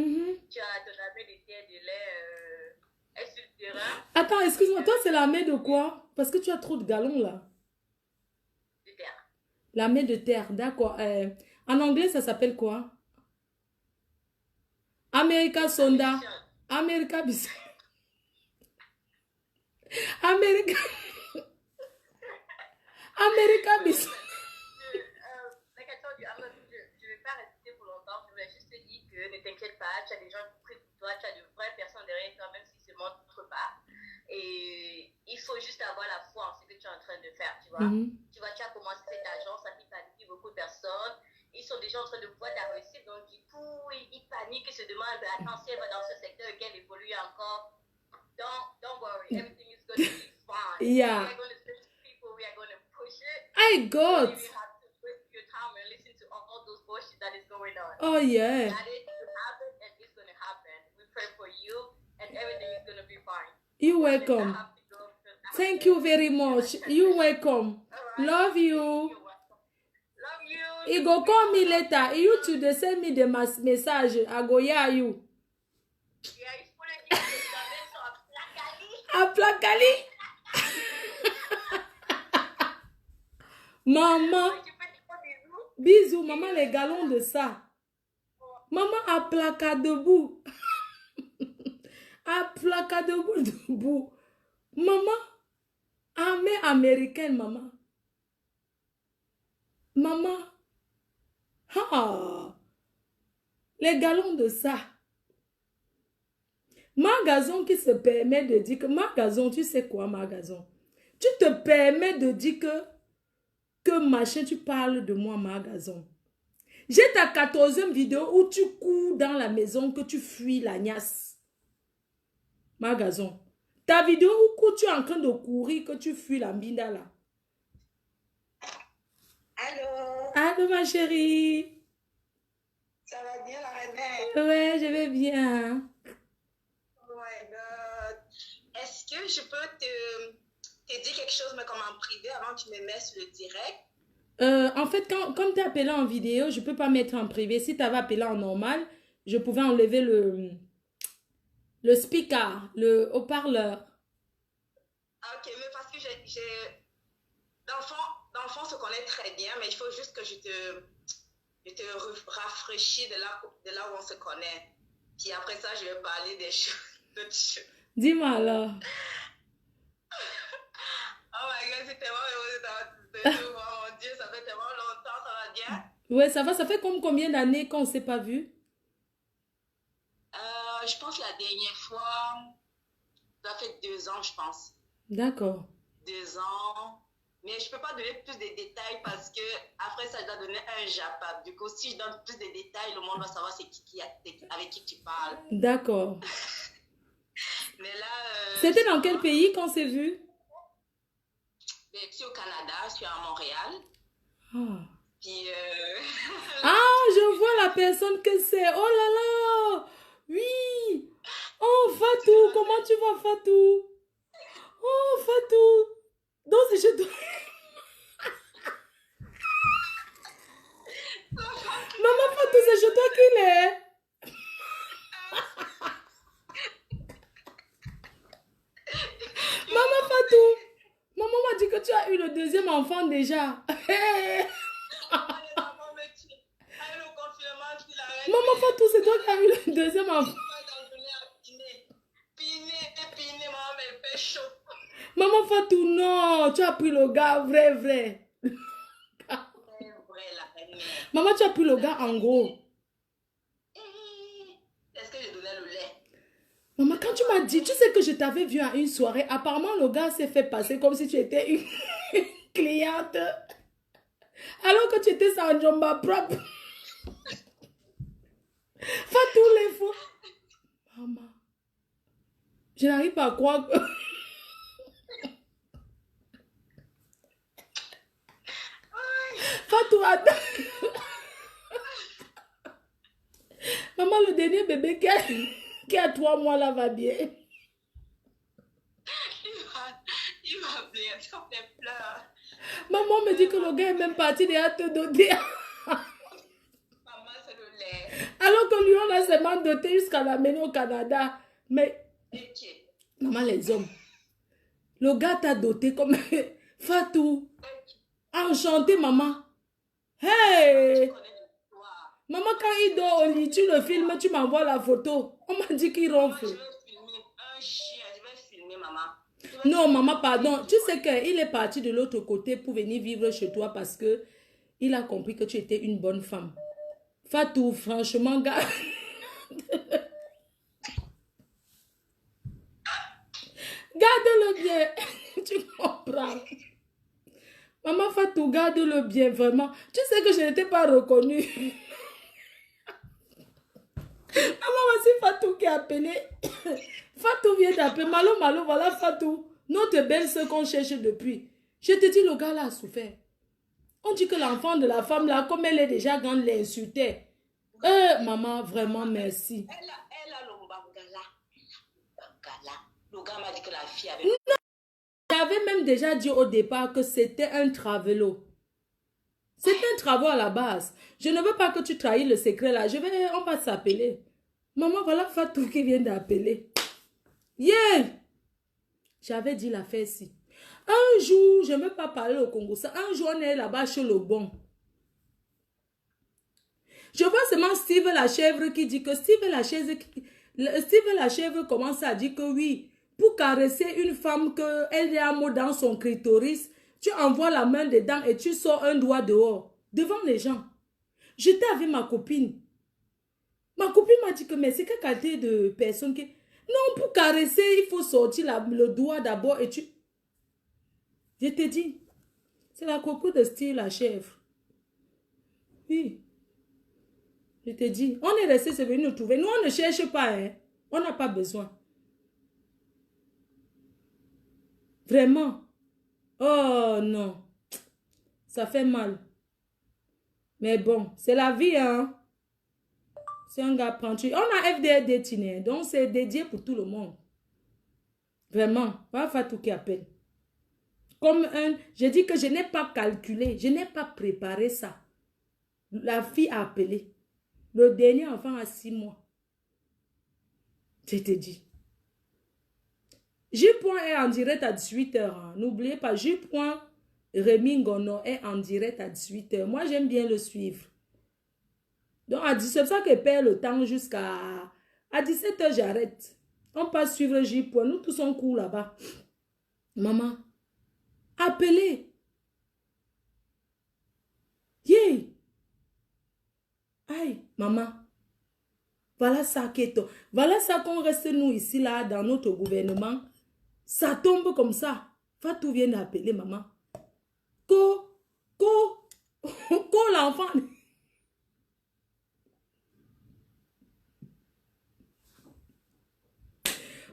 Tu as ton armée de terre, de lait, est sur le terrain. Attends, excuse-moi, toi, c'est l'armée de quoi? Parce que tu as trop de galons, là. De terre. L'armée de terre, d'accord. En anglais, ça s'appelle quoi? America Sonda. America Bis. America. America Bis. Like I told you, je ne vais pas rester pour longtemps. Je voulais juste te dire que ne t'inquiète pas, tu as des gens près de toi, tu as de vraies personnes derrière toi, même s'ils ne se montrent pas. Et il faut juste avoir la foi en ce que tu es en train de faire, tu vois. Tu vois, tu as commencé cette agence, ça fait paniquer beaucoup de personnes. Ils sont déjà en train de voir ta réussite, donc du coup, ils paniquent, ils se demandent, attends, si elle va dans ce secteur, qu'elle évolue encore. Don't worry, everything is going to be fine. Yeah. We are going to speak to people, we are going to push it. I got. You have to waste your time and listen to all those bullshit that is going on. Oh, yeah. That is to happen, and it's going to happen. We pray for you, and everything is going to be fine. You're welcome. Thank you very much. You're welcome. Right. Love you. You're welcome. Love you. He go call me later. You too, they send me the message. I go, yeah, you. Yeah, it's for the kids. Aplakali. Maman. Bisous, maman, les galons de ça. Maman, aplaka debout. Aplaka debout. Maman, armée américaine, maman. Maman. Ah. Les galons de ça. Margazon qui se permet de dire que... Margazon, tu sais quoi, Margazon? Tu te permets de dire que machin, tu parles de moi, Margazon. J'ai ta 14e vidéo où tu cours dans la maison, que tu fuis la gnasse. Margazon. Ta vidéo où tu es en train de courir, que tu fuis la mbinda là. Allô? Allô, ma chérie. Ça va bien, la reine? Ouais, je vais bien. Oh my God. Est-ce que je peux te dire quelque chose, mais comme en privé, avant que tu me mettes sur le direct? En fait, comme tu as appelé en vidéo, je ne peux pas mettre en privé. Si tu avais appelé en normal, je pouvais enlever le speaker, le haut-parleur. Ah, ok, mais parce que dans le fond, on se connaît très bien, mais il faut juste que je te rafraîchis de là où on se connaît. Puis après ça, je vais parler des choses. Dis-moi alors. Oh my God, c'est tellement heureux de te voir, mon Dieu, ça fait tellement longtemps, ça va bien? Ouais, ça va. Ça fait combien d'années qu'on ne s'est pas vu? Je pense la dernière fois, ça fait 2 ans, je pense. D'accord. 2 ans. Mais je ne peux pas donner plus de détails parce que après ça, je dois donner un JAPAP. Du coup, si je donne plus de détails, le monde va savoir c'est avec qui tu parles. D'accord. Mais là... C'était dans quel pays qu'on s'est vu? Je suis au Canada, je suis à Montréal. Ah. Puis... Ah, je vois la personne que c'est. Oh là là. Oui. Oh, Fatou. Comment tu vas, Fatou? Oh, Fatou. Donc, c'est chez toi. Maman Fatou, c'est chez toi qu'il est. Maman Fatou. Maman m'a dit que tu as eu le deuxième enfant déjà. Maman Fatou, c'est toi qui as eu le deuxième enfant. Maman Fatou, non, tu as pris le gars vrai, vrai. Maman, tu as pris le gars en gros. Est-ce que je donnais le lait? Maman, quand tu m'as dit, tu sais que je t'avais vu à une soirée, apparemment le gars s'est fait passer comme si tu étais une cliente. Alors que tu étais sans jamba propre. Fatou les faux. Maman, je n'arrive pas à croire que... Fatou, attends. Maman, le dernier bébé qui a 3 mois là va bien. Il va bien, ça fait pleurer. Maman me dit que le gars est même parti déjà te doter. Maman, c'est le lait. Alors que lui, on a seulement doté jusqu'à l'amener au Canada. Mais, Okay. maman, les hommes, le gars t'a doté comme Fatou. Enchanté, maman. Hey! Maman, quand il dort au lit, tu le filmes, tu m'envoies la photo. On m'a dit qu'il ronfle. Je vais filmer un chien, je vais filmer maman. Non, maman, pardon. Tu sais qu'il est parti de l'autre côté pour venir vivre chez toi parce que il a compris que tu étais une bonne femme. Fatou, franchement, gars. Garde-le bien. Tu comprends? Maman Fatou, garde-le bien, vraiment. Tu sais que je n'étais pas reconnue. Maman, voici Fatou qui a appelé. Fatou vient d'appeler. Malo, Malo, voilà Fatou. Notre belle sœur qu'on cherche depuis. Je te dis, le gars là a souffert. On dit que l'enfant de la femme là, comme elle est déjà grande, l'insultait. Maman, vraiment, merci. Elle a le bangala. Le gars m'a dit que la fille avait... J'avais même déjà dit au départ que c'était un travelo. C'est un travail à la base. Je ne veux pas que tu trahis le secret là. On va s'appeler. Maman, voilà Fatou qui vient d'appeler. Yeah! J'avais dit l'affaire si. Un jour, je ne veux pas parler au Congo. Un jour, on est là-bas chez le bon. Je vois seulement Steve la chèvre qui dit que Steve la chèvre commence à dire que oui, pour caresser une femme qu'elle est à mot dans son clitoris, tu envoies la main dedans et tu sors un doigt dehors, devant les gens. J'étais avec ma copine. Ma copine m'a dit que mais c'est quelle qualité de personne qui... Non, pour caresser, il faut sortir le doigt d'abord et tu... Je te dis, c'est la coco de Steve la chèvre. Oui. Je te dis, on est resté, c'est venu nous trouver. Nous, on ne cherche pas, hein. On n'a pas besoin. Vraiment. Oh non. Ça fait mal. Mais bon, c'est la vie, hein. C'est un gars prendre. On a FDD Tine, donc c'est dédié pour tout le monde. Vraiment. Pas Fatou qui appelle. Comme un... Je dis que je n'ai pas calculé, je n'ai pas préparé ça. La fille a appelé. Le dernier enfant a 6 mois. Je te dis. J. est en direct à 18h. Hein. N'oubliez pas, J. Rémi Ngono est en direct à 18h. Moi, j'aime bien le suivre. Donc, c'est ça que perd le temps jusqu'à... À 17h, j'arrête. On passe suivre J. Nous tous on court là-bas. Maman, appelez. Yeah. Aïe, maman. Voilà ça qui est... Voilà ça qu'on reste nous ici, là, dans notre gouvernement. Ça tombe comme ça. Fatou vient d'appeler maman. L'enfant.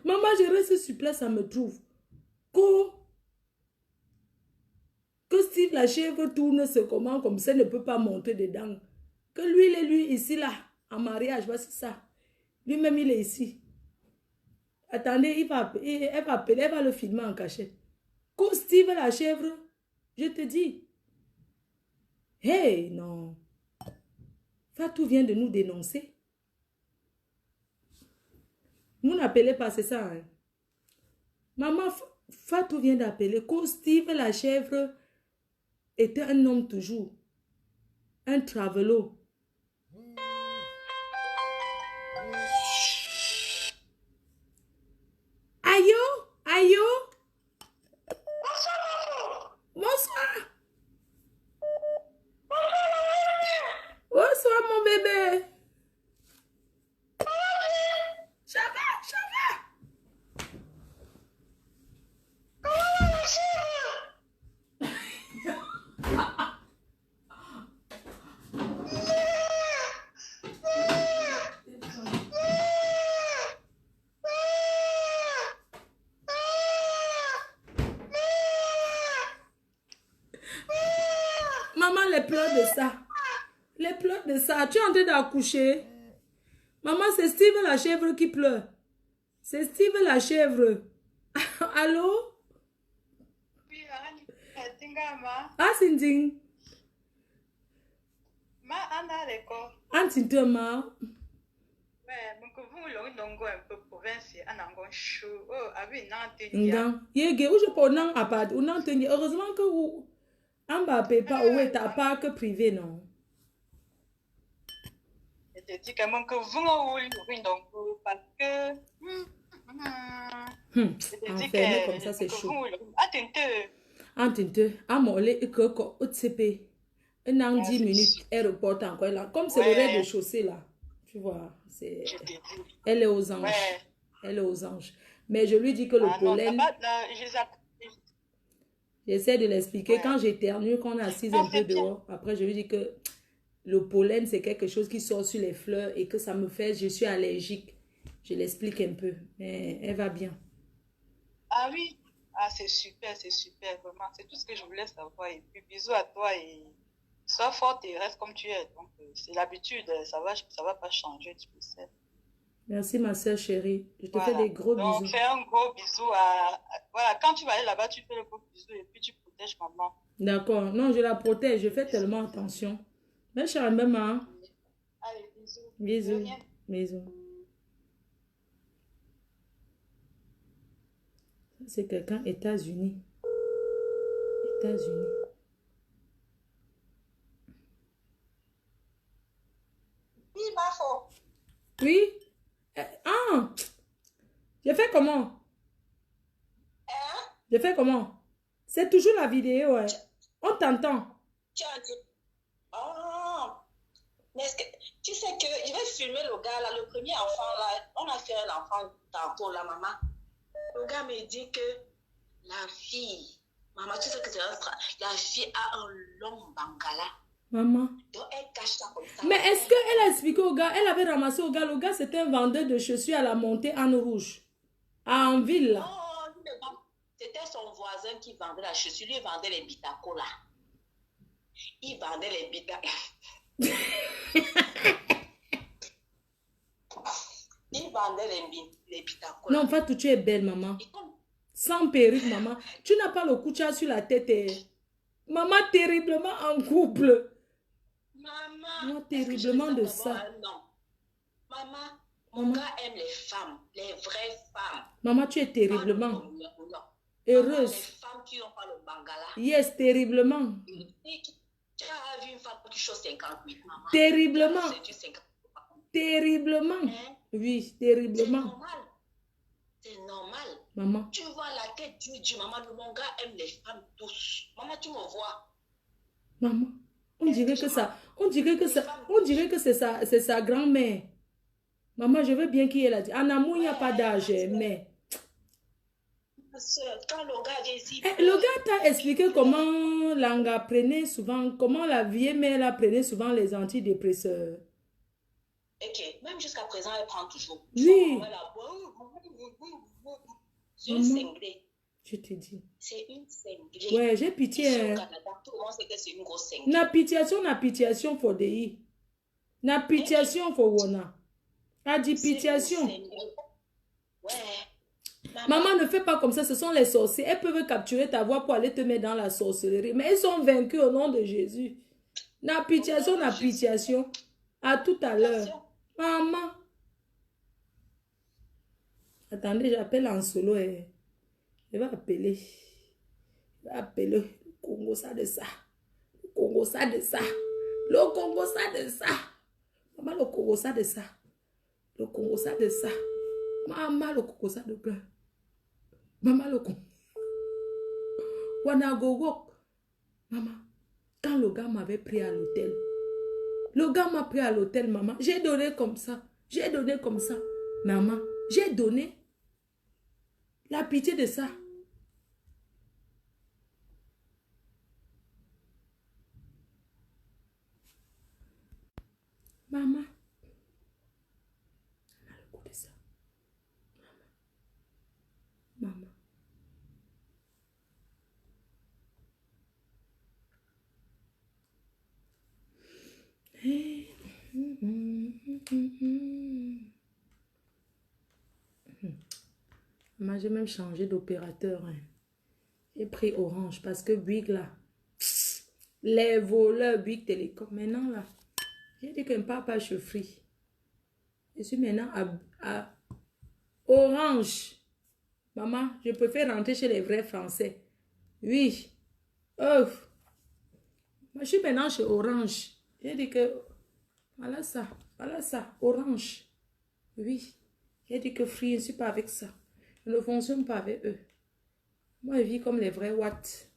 Maman, je reste sur place, ça me trouve. Que Steve la chèvre tourne ce comment comme ça, ne peut pas monter dedans. Que lui, il est lui ici, là, en mariage, voici ça. Lui-même, il est ici. Attendez, elle va appeler, elle va le filmer en cachette. Que Steve la chèvre, je te dis. Hey, non. Fatou vient de nous dénoncer. Vous n'appelez pas, c'est ça. Hein? Maman, Fatou vient d'appeler. Que Steve la chèvre était un homme toujours. Un travelo. Ayo, ayo. Bonsoir. Bonsoir, mon bébé. Ça va, ça va. Maman, les pleurs de ça. Les pleurs de ça. Tu es en train d'accoucher. Maman, c'est Steve la chèvre qui pleure. C'est Steve la chèvre. Allô? Oui, Tingama. Ah, Sinding. Ma Anna Leko. Antintema. Mais mon couvre l'ongo un peu province, Anangon chou. Oh, abi nanti. Ngan. Yege, où je peux non apad. Ou non tenir. Heureusement que vous. En bas, pas où est ta parc privé, non? Je te dis que mon couvre l'ongo parce que. Enfermé comme ça, c'est chaud. Attends. Antinte. Amolé et que quoi. Otsepe. Un an 10 minutes. Elle reporte encore là. Comme c'est le rez-de-chaussée là. Tu vois. C'est. Elle est aux anges. Ouais. Elle est aux anges. Mais je lui dis que le pollen. J'essaie de l'expliquer. Ouais. Quand j'éternue, quand on est assise un peu dehors, après je lui dis que le pollen, c'est quelque chose qui sort sur les fleurs et que ça me fait, je suis allergique. Je l'explique un peu. Mais elle va bien. Ah oui. Ah, c'est super, vraiment. C'est tout ce que je voulais savoir. Et puis, bisous à toi et sois forte et reste comme tu es. Donc, c'est l'habitude, ça va pas changer, tu le sais. Merci ma soeur chérie. Je te Voilà. fais des gros Donc, bisous. fais un gros bisou voilà, quand tu vas aller là-bas, tu fais le gros bisou et puis tu protèges maman. D'accord. Non, je la protège. Je fais tellement attention. Mais chère maman. Allez, bisous. Bisous. De rien. Bisous. C'est quelqu'un États-Unis. États-Unis. Oui, ma faux. Oui. Ah. Je fais comment? Hein? Je fais comment? C'est toujours la vidéo. Hein. On t'entend. Tu as dit. Oh. Mais est-ce que tu sais que je vais filmer le gars là, le premier enfant là. On a fait un enfant tantôt, la maman. Le gars me dit que la fille, maman, tu sais que c'est la fille a un long bangala. Maman. Donc elle cache ça comme ça. Mais est-ce qu'elle a expliqué au gars? Elle avait ramassé au gars. Le gars, c'était un vendeur de chaussures à la montée en rouge. En ville. Là. Non, c'était son voisin qui vendait la chaussure. Lui, il vendait les bitacos là. Il vendait les bitacos. Il vendait les bitacos. Non, Fatou, tu es belle, maman. Sans perruque, maman. Tu n'as pas le coucha sur la tête. Maman, terriblement en couple. Maman. Moi, terriblement de ça. Non. Maman, mon gars aime les femmes, les vraies femmes. Maman, tu es terriblement Non. heureuse. Les femmes qui n'ont pas le bangala. Yes, terriblement. Tu as vu une femme qui chose 58, maman. Terriblement. C'est 50. Terriblement. Hein? Oui, C'est terriblement. normal. C'est normal. Maman. Tu vois la tête du maman, mon gars aime les femmes douces. Maman, tu me vois. Maman. On dirait que ça. On dirait que c'est sa grand-mère. Maman, je veux bien qu'il ait la dit. En amour, il n'y a pas d'âge, mais. Ma soeur, quand le gars vient ici, Le gars t'a expliqué comment Langa prenait souvent, comment la vieille mère elle prenait souvent les antidépresseurs. ok, même jusqu'à présent, elle prend toujours. Oui. C'est une cinglée. Je te dis. C'est une cinglée. Ouais, j'ai pitié. Ici au Canada, tout le monde sait que c'est une grosse cinglée. Na pitiation for DI. Na pitiation for Wona. A dit pitiation. Ouais. Maman, ne fais pas comme ça, ce sont les sorciers. Elles peuvent capturer ta voix pour aller te mettre dans la sorcellerie. Mais ils sont vaincus au nom de Jésus. Na pitiation, na pitiation. À tout à l'heure. Maman. Attendez, j'appelle en solo. Je vais appeler. Je vais appeler le Congo ça de ça. Le Congo ça de ça. Le Congo ça de ça. Maman, le Congo ça de ça. Le Congo ça de ça. Maman, le Congo ça de peur. Maman, le Congo. Wanagogo. Maman, quand le gars m'avait pris à l'hôtel, le gars m'a pris à l'hôtel, maman. J'ai donné comme ça. J'ai donné comme ça. Maman, j'ai donné la pitié de ça. Maman. On a le coup de ça. Maman. Maman. Moi, j'ai même changé d'opérateur. Hein. J'ai pris Orange parce que Bouygues, là, les voleurs Bouygues Télécom, maintenant, là, j'ai dit que je ne parle pas chaufferie. Je suis maintenant à Orange. Maman, je préfère rentrer chez les vrais Français. Oui. Oh. Moi, je suis maintenant chez Orange. J'ai dit que, voilà ça, Orange. Oui. J'ai dit que Free, je ne suis pas avec ça. Je ne fonctionne pas avec eux. Moi, je vis comme les vrais Watt.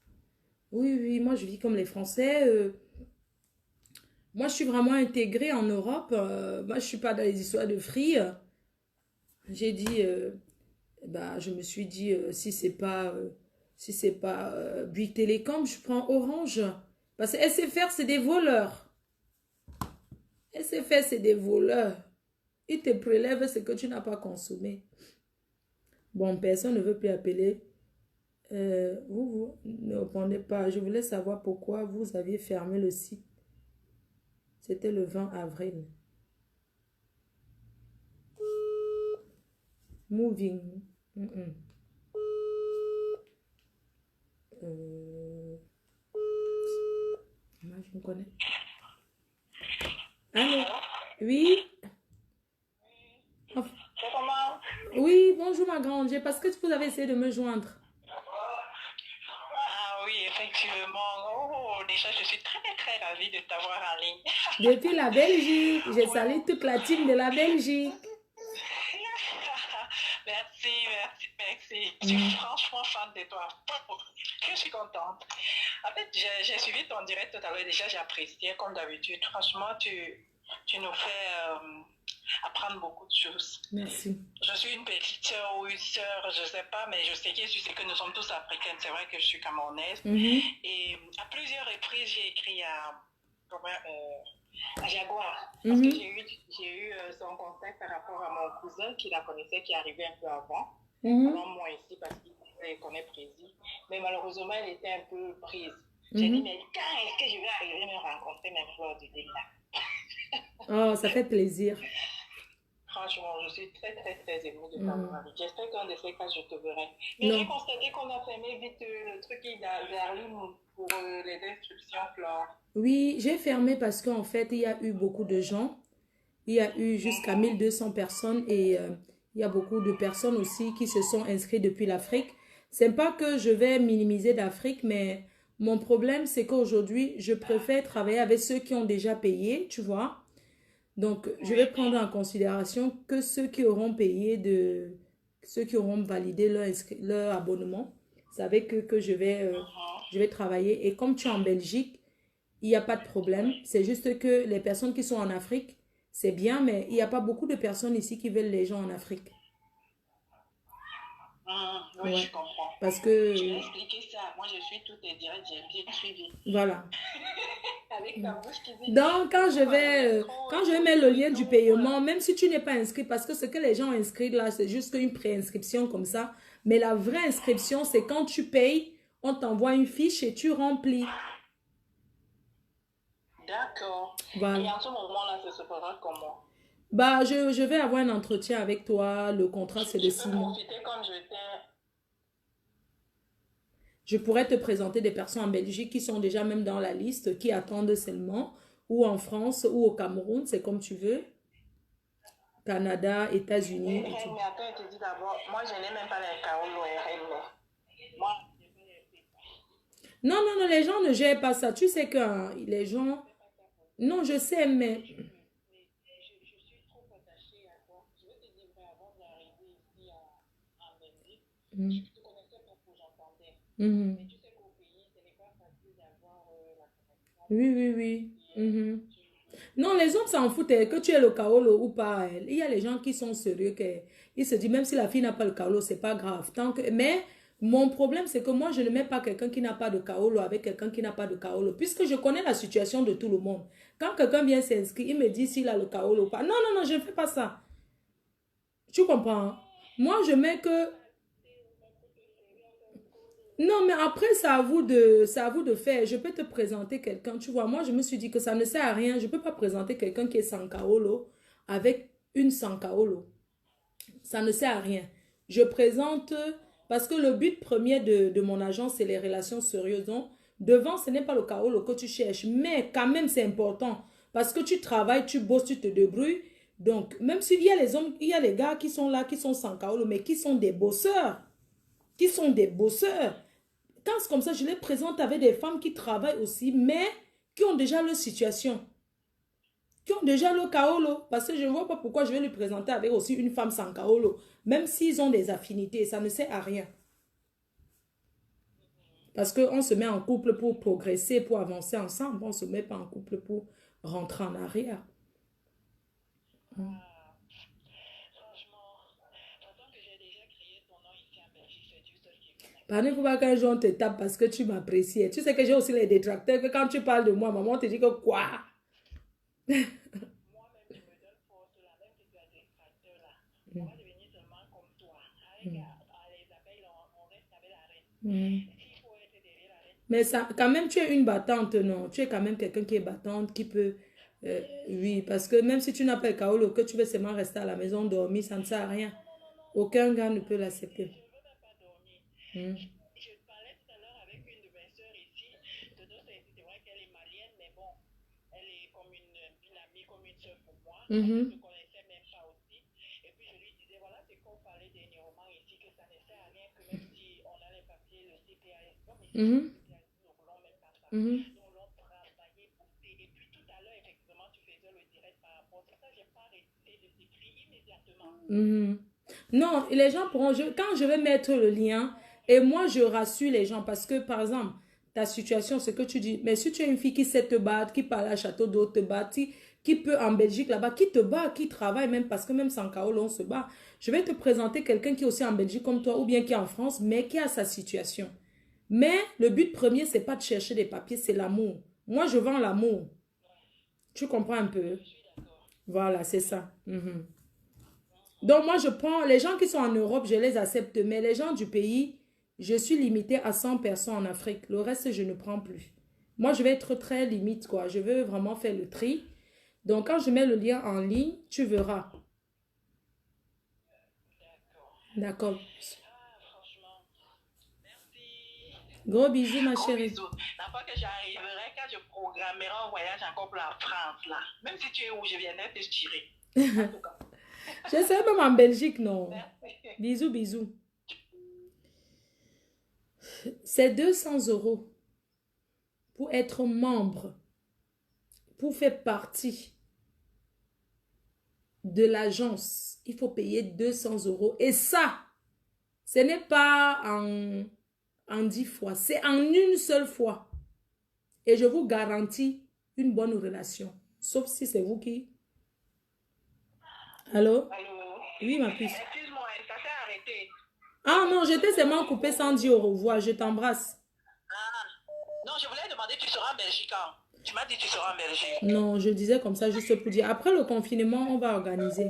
Oui, oui, moi, je vis comme les Français. Moi, je suis vraiment intégrée en Europe. Moi, je ne suis pas dans les histoires de Free. J'ai dit, bah, je me suis dit, si c'est pas Bouygues Télécom, je prends Orange. Parce que SFR, c'est des voleurs. SFR, c'est des voleurs. Ils te prélèvent ce que tu n'as pas consommé. Bon, personne ne veut plus appeler. Vous ne répondez pas. Je voulais savoir pourquoi vous aviez fermé le site. C'était le 20 avril. Moving. Moi, je me connais. Allô? Oui? Enfin, oui, bonjour ma grande. Parce que vous avez essayé de me joindre. Ah oui, effectivement. Oh, déjà, je suis très, très ravie de t'avoir en ligne. Depuis la Belgique. Je salue toute la team de la Belgique. Merci. Je suis franchement fan de toi. Je suis contente. En fait, j'ai suivi ton direct tout à l'heure. Déjà, j'ai apprécié comme d'habitude. Franchement, tu nous fais apprendre beaucoup de choses. Merci. Je suis une petite sœur ou une sœur, je ne sais pas, mais je sais que nous sommes tous africaines. C'est vrai que je suis camerounaise. Et à plusieurs reprises, j'ai écrit à Jaguar. Parce que j'ai eu son contact par rapport à mon cousin qui la connaissait, qui est arrivé un peu avant. Avant moi ici, parce qu'il connaît Prési. Mais malheureusement, elle était un peu prise. J'ai dit, mais quand est-ce que je vais arriver à me rencontrer même lors du là? Oh, ça fait plaisir. Franchement, je suis très, très, très émue de t'avoir vu. J'espère qu'un de ces cas, je te verrai. Mais j'ai constaté qu'on a fermé vite le truc d'Arline pour les instructions, Flore. Oui, j'ai fermé parce qu'en fait, il y a eu beaucoup de gens. Il y a eu jusqu'à 1200 personnes et il y a beaucoup de personnes aussi qui se sont inscrites depuis l'Afrique. C'est pas que je vais minimiser l'Afrique, mais mon problème, c'est qu'aujourd'hui, je préfère travailler avec ceux qui ont déjà payé, tu vois. Donc, je vais prendre en considération que ceux qui auront payé, ceux qui auront validé leur abonnement. C'est avec eux que je vais travailler. Et comme tu es en Belgique, il n'y a pas de problème. C'est juste que les personnes qui sont en Afrique, c'est bien, mais il n'y a pas beaucoup de personnes ici qui veulent les gens en Afrique. Oui, Ouais. je comprends. Parce que, Tu as expliqué ça. Moi, je suis tout est direct, j'ai bien suivi. voilà. Avec ta bouche qui dit. Donc, quand je vais mettre le lien du paiement, Voilà. même si tu n'es pas inscrit, parce que ce que les gens inscrivent là, c'est juste une préinscription comme ça. Mais la vraie inscription, c'est quand tu payes, on t'envoie une fiche et tu remplis. D'accord. Et Voilà. en ce moment-là, ça se fera comment? Bah, je vais avoir un entretien avec toi. Le contrat, c'est de Je 6 peux mois. profiter comme je t'ai. Je pourrais te présenter des personnes en Belgique qui sont déjà même dans la liste, qui attendent seulement, ou en France, ou au Cameroun, c'est comme tu veux. Canada, États-Unis et tout. Mais attends, je te dis d'abord, moi, je n'ai même pas les Kaolo et moi, Non, non, non, les gens ne gèrent pas ça. Tu sais que hein, les gens... Non, je sais, mais... je suis trop attachée à toi. Je vais te dire, avant d'arriver ici en Belgique, Mm. je ne te connaissais pas pour j'entendais. Mhm. Mais tu sais qu'au pays, ce n'est pas facile d'avoir la connexion. Oui, oui, oui. Mhm. Non, les hommes s'en foutent que tu aies le kaolo ou pas. Il y a les gens qui sont sérieux, ils se disent même si la fille n'a pas le kaolo, c'est pas grave. Mais mon problème, c'est que moi, je ne mets pas quelqu'un qui n'a pas de kaolo avec quelqu'un qui n'a pas de kaolo, puisque je connais la situation de tout le monde. Quand quelqu'un vient s'inscrire, il me dit s'il a le kaolo ou pas. Non, non, non, je ne fais pas ça. Tu comprends? Hein? Moi, je mets que... Non, mais après, c'est à vous de faire. Je peux te présenter quelqu'un. Tu vois, moi, je me suis dit que ça ne sert à rien. Je ne peux pas présenter quelqu'un qui est sans kaolo avec une sans kaolo. Ça ne sert à rien. Je présente, parce que le but premier de mon agence, c'est les relations sérieuses. Donc, devant, ce n'est pas le kaolo que tu cherches. Mais quand même, c'est important. Parce que tu travailles, tu bosses, tu te débrouilles. Donc, même s'il y a les hommes, il y a les gars qui sont là, qui sont sans kaolo, mais qui sont des bosseurs. Qui sont des bosseurs. Quand c'est comme ça, je les présente avec des femmes qui travaillent aussi, mais qui ont déjà leur situation. Qui ont déjà le kaolo. Parce que je ne vois pas pourquoi je vais lui présenter avec aussi une femme sans kaolo. Même s'ils ont des affinités, ça ne sert à rien. Parce qu'on se met en couple pour progresser, pour avancer ensemble. On ne se met pas en couple pour rentrer en arrière. Pardon, il ne faut pas qu'un jour on te tape parce que tu m'apprécies. Tu sais que j'ai aussi les détracteurs, que quand tu parles de moi, maman te dit que quoi? moi-même, je me donne force là, même si tu as des facteurs là. On va devenir seulement comme toi. Avec les appels, on reste avec la reine. S'il faut être derrière la reine. Mais ça, quand même, tu es une battante, non? Tu es quand même quelqu'un qui est battante, qui peut... oui, parce que même si tu n'as pas le kaolo, que tu veux seulement rester à la maison dormir, ça ne sert à rien. Aucun gars ne peut l'accepter. Je ne veux même pas dormir. Je parlais tout à l'heure avec une de mes soeurs ici. De deux, c'est vrai qu'elle est malienne, mais bon, elle est comme une amie, comme une soeur pour moi. Elle ne se connaissait même pas aussi. Et puis je lui disais, voilà, c'est qu'on parlait dernièrement ici, que ça ne sert à rien, que même si on a les papiers, le CPAS, comme ici, le CPAS, nous ne voulons même pas ça. Nous voulons travailler, pousser. Et puis tout à l'heure, effectivement, tu faisais le direct par rapport à ça. Je n'ai pas arrêté de t'écrire immédiatement. Non, les gens pourront... quand je vais mettre le lien, et moi, je rassure les gens parce que, par exemple, ta situation, ce que tu dis, mais si tu es une fille qui sait te battre, qui parle à Château d'eau, te battre, qui peut en Belgique là-bas, qui te bat, qui travaille même, parce que même sans kaolo, on se bat. Je vais te présenter quelqu'un qui est aussi en Belgique comme toi, ou bien qui est en France, mais qui a sa situation. Mais le but premier, c'est pas de chercher des papiers, c'est l'amour. Moi, je vends l'amour. Tu comprends un peu? Voilà, c'est ça. Donc, moi, je prends... Les gens qui sont en Europe, je les accepte. Mais les gens du pays, je suis limitée à 100 personnes en Afrique. Le reste, je ne prends plus. Moi, je vais être très limite, quoi. Je veux vraiment faire le tri. Donc, quand je mets le lien en ligne, tu verras. D'accord. Franchement, merci. Gros bisous, ma chérie. Bisous. La fois que j'arriverai, quand je programmerai un voyage encore pour la France, là, même si tu es où je viendrai te tirer. En tout cas. Je serai même en Belgique, non. Bisous, bisous. C'est 200 € pour être membre, pour faire partie de l'agence. Il faut payer 200 €. Et ça, ce n'est pas en 10 fois, c'est en une seule fois. Et je vous garantis une bonne relation. Sauf si c'est vous qui... Allô? Allô? Oui, ma puce. Excuse-moi, ça s'est arrêté. Ah non, je t'ai seulement coupé sans dire au revoir. Je t'embrasse. Ah, non, je voulais demander, tu seras en Belgique quand? Tu m'as dit tu seras en Belgique. Non, je disais comme ça juste pour dire. Après le confinement, on va organiser.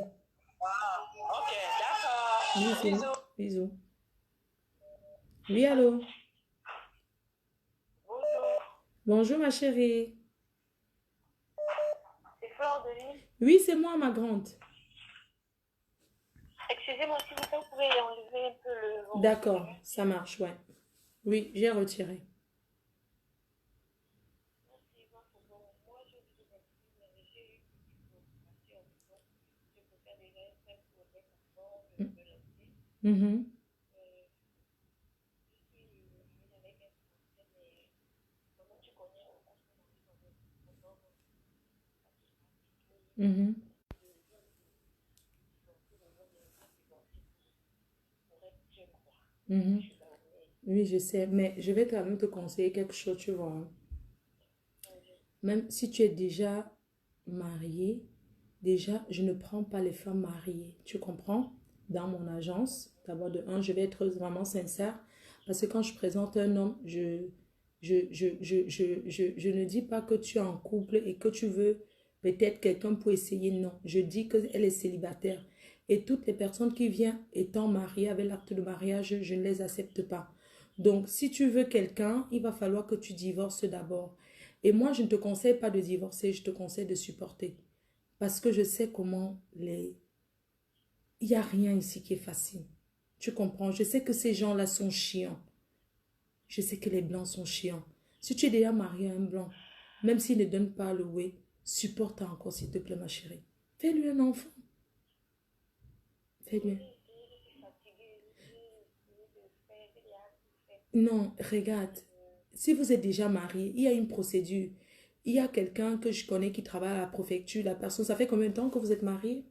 Ah, ok, d'accord. Bisous. Bisous. Bisous. Oui, allô? Bonjour, Bonjour, ma chérie. c'est Fleur de Lys. Oui, c'est moi, ma grande. Excusez-moi, s'il vous plaît, vous pouvez enlever un peu le volume. D'accord, ça marche, ouais. Oui, j'ai retiré. Merci, bon, moi, je vous remercie, mais j'ai eu une information au niveau. Je peux faire déjà un simple problème avant de me lancer. Mhm, Je suis venue avec un français, mais comment tu connais au cours de mon mhm, mhm. Oui, je sais, mais je vais quand même te conseiller quelque chose, tu vois. Hein. Même si tu es déjà marié, déjà, je ne prends pas les femmes mariées. Tu comprends? Dans mon agence, d'abord de un, je vais être vraiment sincère. Parce que quand je présente un homme, je ne dis pas que tu es en couple et que tu veux peut-être quelqu'un pour essayer. Non, je dis qu'elle est célibataire. Et toutes les personnes qui viennent étant mariées avec l'acte de mariage, je ne les accepte pas. Donc, si tu veux quelqu'un, il va falloir que tu divorces d'abord. Et moi, je ne te conseille pas de divorcer, je te conseille de supporter. Parce que je sais comment les... Il n'y a rien ici qui est facile. Tu comprends? Je sais que ces gens-là sont chiants. Je sais que les blancs sont chiants. Si tu es déjà marié à un blanc, même s'il ne donne pas le oui, supporte encore, s'il te plaît, ma chérie. Fais-lui un enfant. Fais-lui. Non, regarde. Si vous êtes déjà marié, il y a une procédure. Il y a quelqu'un que je connais qui travaille à la préfecture. La personne, ça fait combien de temps que vous êtes marié?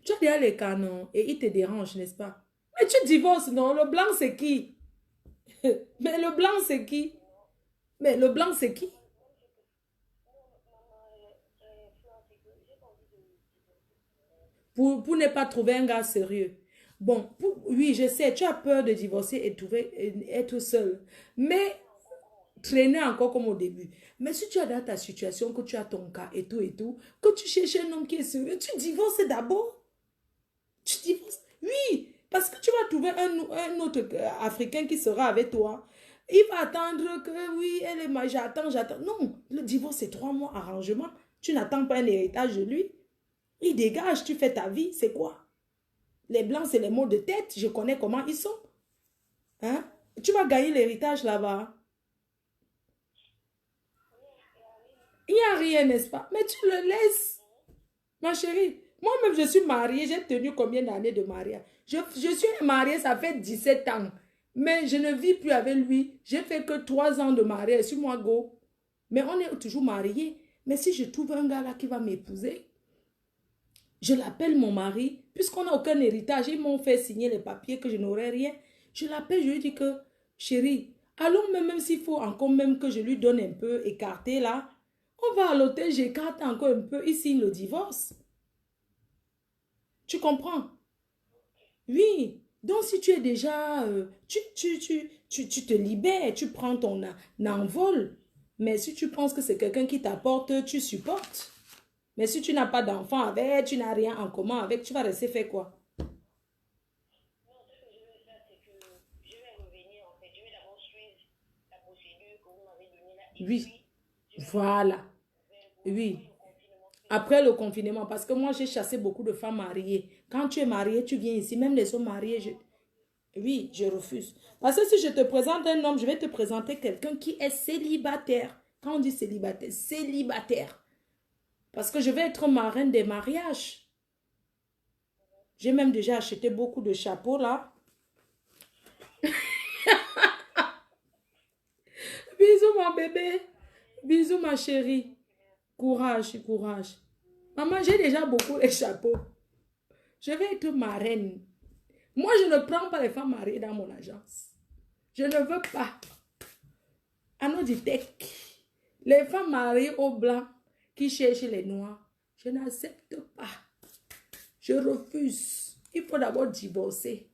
Tu as déjà les canons et il te dérange, n'est-ce pas? Mais tu divorces, non? Le blanc, c'est qui? Mais le blanc, c'est qui? Mais le blanc, c'est qui? Pour ne pas trouver un gars sérieux. Bon, oui, je sais, tu as peur de divorcer et être seul. Mais traîner encore comme au début. Mais si tu as dans ta situation, que tu as ton cas et tout, que tu cherches un homme qui est sérieux, tu divorces d'abord. Tu divorces. Oui, parce que tu vas trouver un autre Africain qui sera avec toi. Il va attendre que, oui, elle est mal, j'attends. Non, le divorce, c'est 3 mois arrangement. Tu n'attends pas un héritage de lui. Il dégage, tu fais ta vie, c'est quoi? Les blancs, c'est les mots de tête. Je connais comment ils sont. Hein? Tu vas gagner l'héritage là-bas. Il n'y a rien, n'est-ce pas? Mais tu le laisses. Ma chérie, moi-même, je suis mariée. J'ai tenu combien d'années de mariage? Je suis mariée, ça fait 17 ans. Mais je ne vis plus avec lui. J'ai fait que 3 ans de mariage. Sur moi, go. Mais on est toujours mariés. Mais si je trouve un gars là qui va m'épouser, je l'appelle mon mari. Puisqu'on n'a aucun héritage, ils m'ont fait signer les papiers que je n'aurai rien. Je l'appelle, je lui dis que, chérie, allons même s'il faut encore même que je lui donne un peu écarté là. On va à l'hôtel, j'écarte encore un peu, il signe le divorce. Tu comprends? Oui. Donc, si tu es déjà... tu te libères, tu prends ton envol. Mais si tu penses que c'est quelqu'un qui t'apporte, tu supportes. Mais si tu n'as pas d'enfant avec, tu n'as rien en commun avec, tu vas rester faire quoi? Non, ce que je vais faire, c'est que je vais revenir en fait. Je vais d'abord suivre la procédure que vous m'avez donnée là. Et Oui. puis, Voilà. Oui. Après le confinement, parce que moi, j'ai chassé beaucoup de femmes mariées. Quand tu es marié, tu viens ici. Même les hommes mariés, oui, je refuse. Parce que si je te présente un homme, je vais te présenter quelqu'un qui est célibataire. Quand on dit célibataire, célibataire. Parce que je vais être marraine des mariages. J'ai même déjà acheté beaucoup de chapeaux là. Bisous mon bébé. Bisous ma chérie. Courage, courage. Maman, j'ai déjà beaucoup de chapeaux. Je vais être marraine. Moi, je ne prends pas les femmes mariées dans mon agence. Je ne veux pas. Anoditech. Les femmes mariées au blanc qui cherchent les noirs. Je n'accepte pas. Je refuse. Il faut d'abord divorcer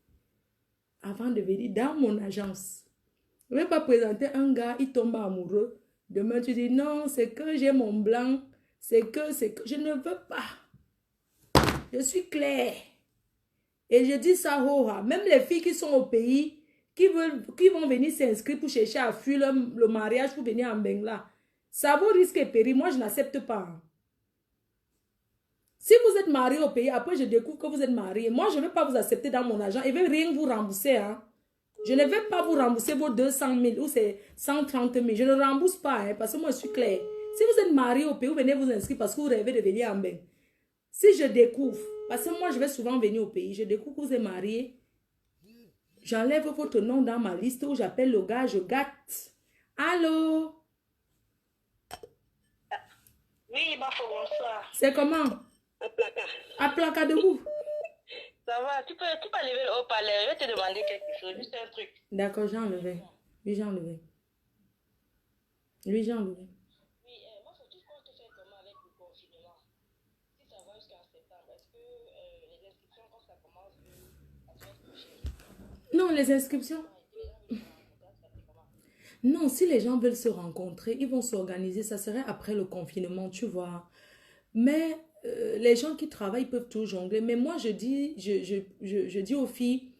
avant de venir dans mon agence. Je ne vais pas présenter un gars, il tombe amoureux. Demain, tu dis non, c'est que j'ai mon blanc. C'est que, je ne veux pas. Je suis claire. Et je dis ça, même les filles qui sont au pays, qui vont venir s'inscrire pour chercher à fuir le mariage pour venir en Bengla. Ça vaut risque et péril. Moi, je n'accepte pas. Si vous êtes marié au pays, après je découvre que vous êtes marié. Moi, je ne vais pas vous accepter dans mon argent. Je ne vais rien vous rembourser. Hein. Je ne vais pas vous rembourser vos 200 000 ou c'est 130 000. Je ne rembourse pas hein, parce que moi, je suis claire. Si vous êtes marié au pays, vous venez vous inscrire parce que vous rêvez de venir en Beng. Si je découvre, parce que moi, je vais souvent venir au pays, je découvre que vous êtes marié, j'enlève votre nom dans ma liste où j'appelle le gars, je gâte. Allô? Oui, bonsoir. C'est comment? À placard. À placard debout. Ça va, tu peux lever le haut-parleur. Je vais te demander quelque chose, juste un truc. D'accord, j'ai enlevé. Oui, j'ai enlevé. Oui, j'ai enlevé. Oui, moi, faut tout compte faire comment avec le confinement. Si ça va jusqu'en septembre, est-ce que les inscriptions, quand ça commence, ça va être plus cher? Non, les inscriptions. Non, si les gens veulent se rencontrer, ils vont s'organiser. Ça serait après le confinement, tu vois. Mais les gens qui travaillent peuvent tout jongler. Mais moi, je dis aux filles,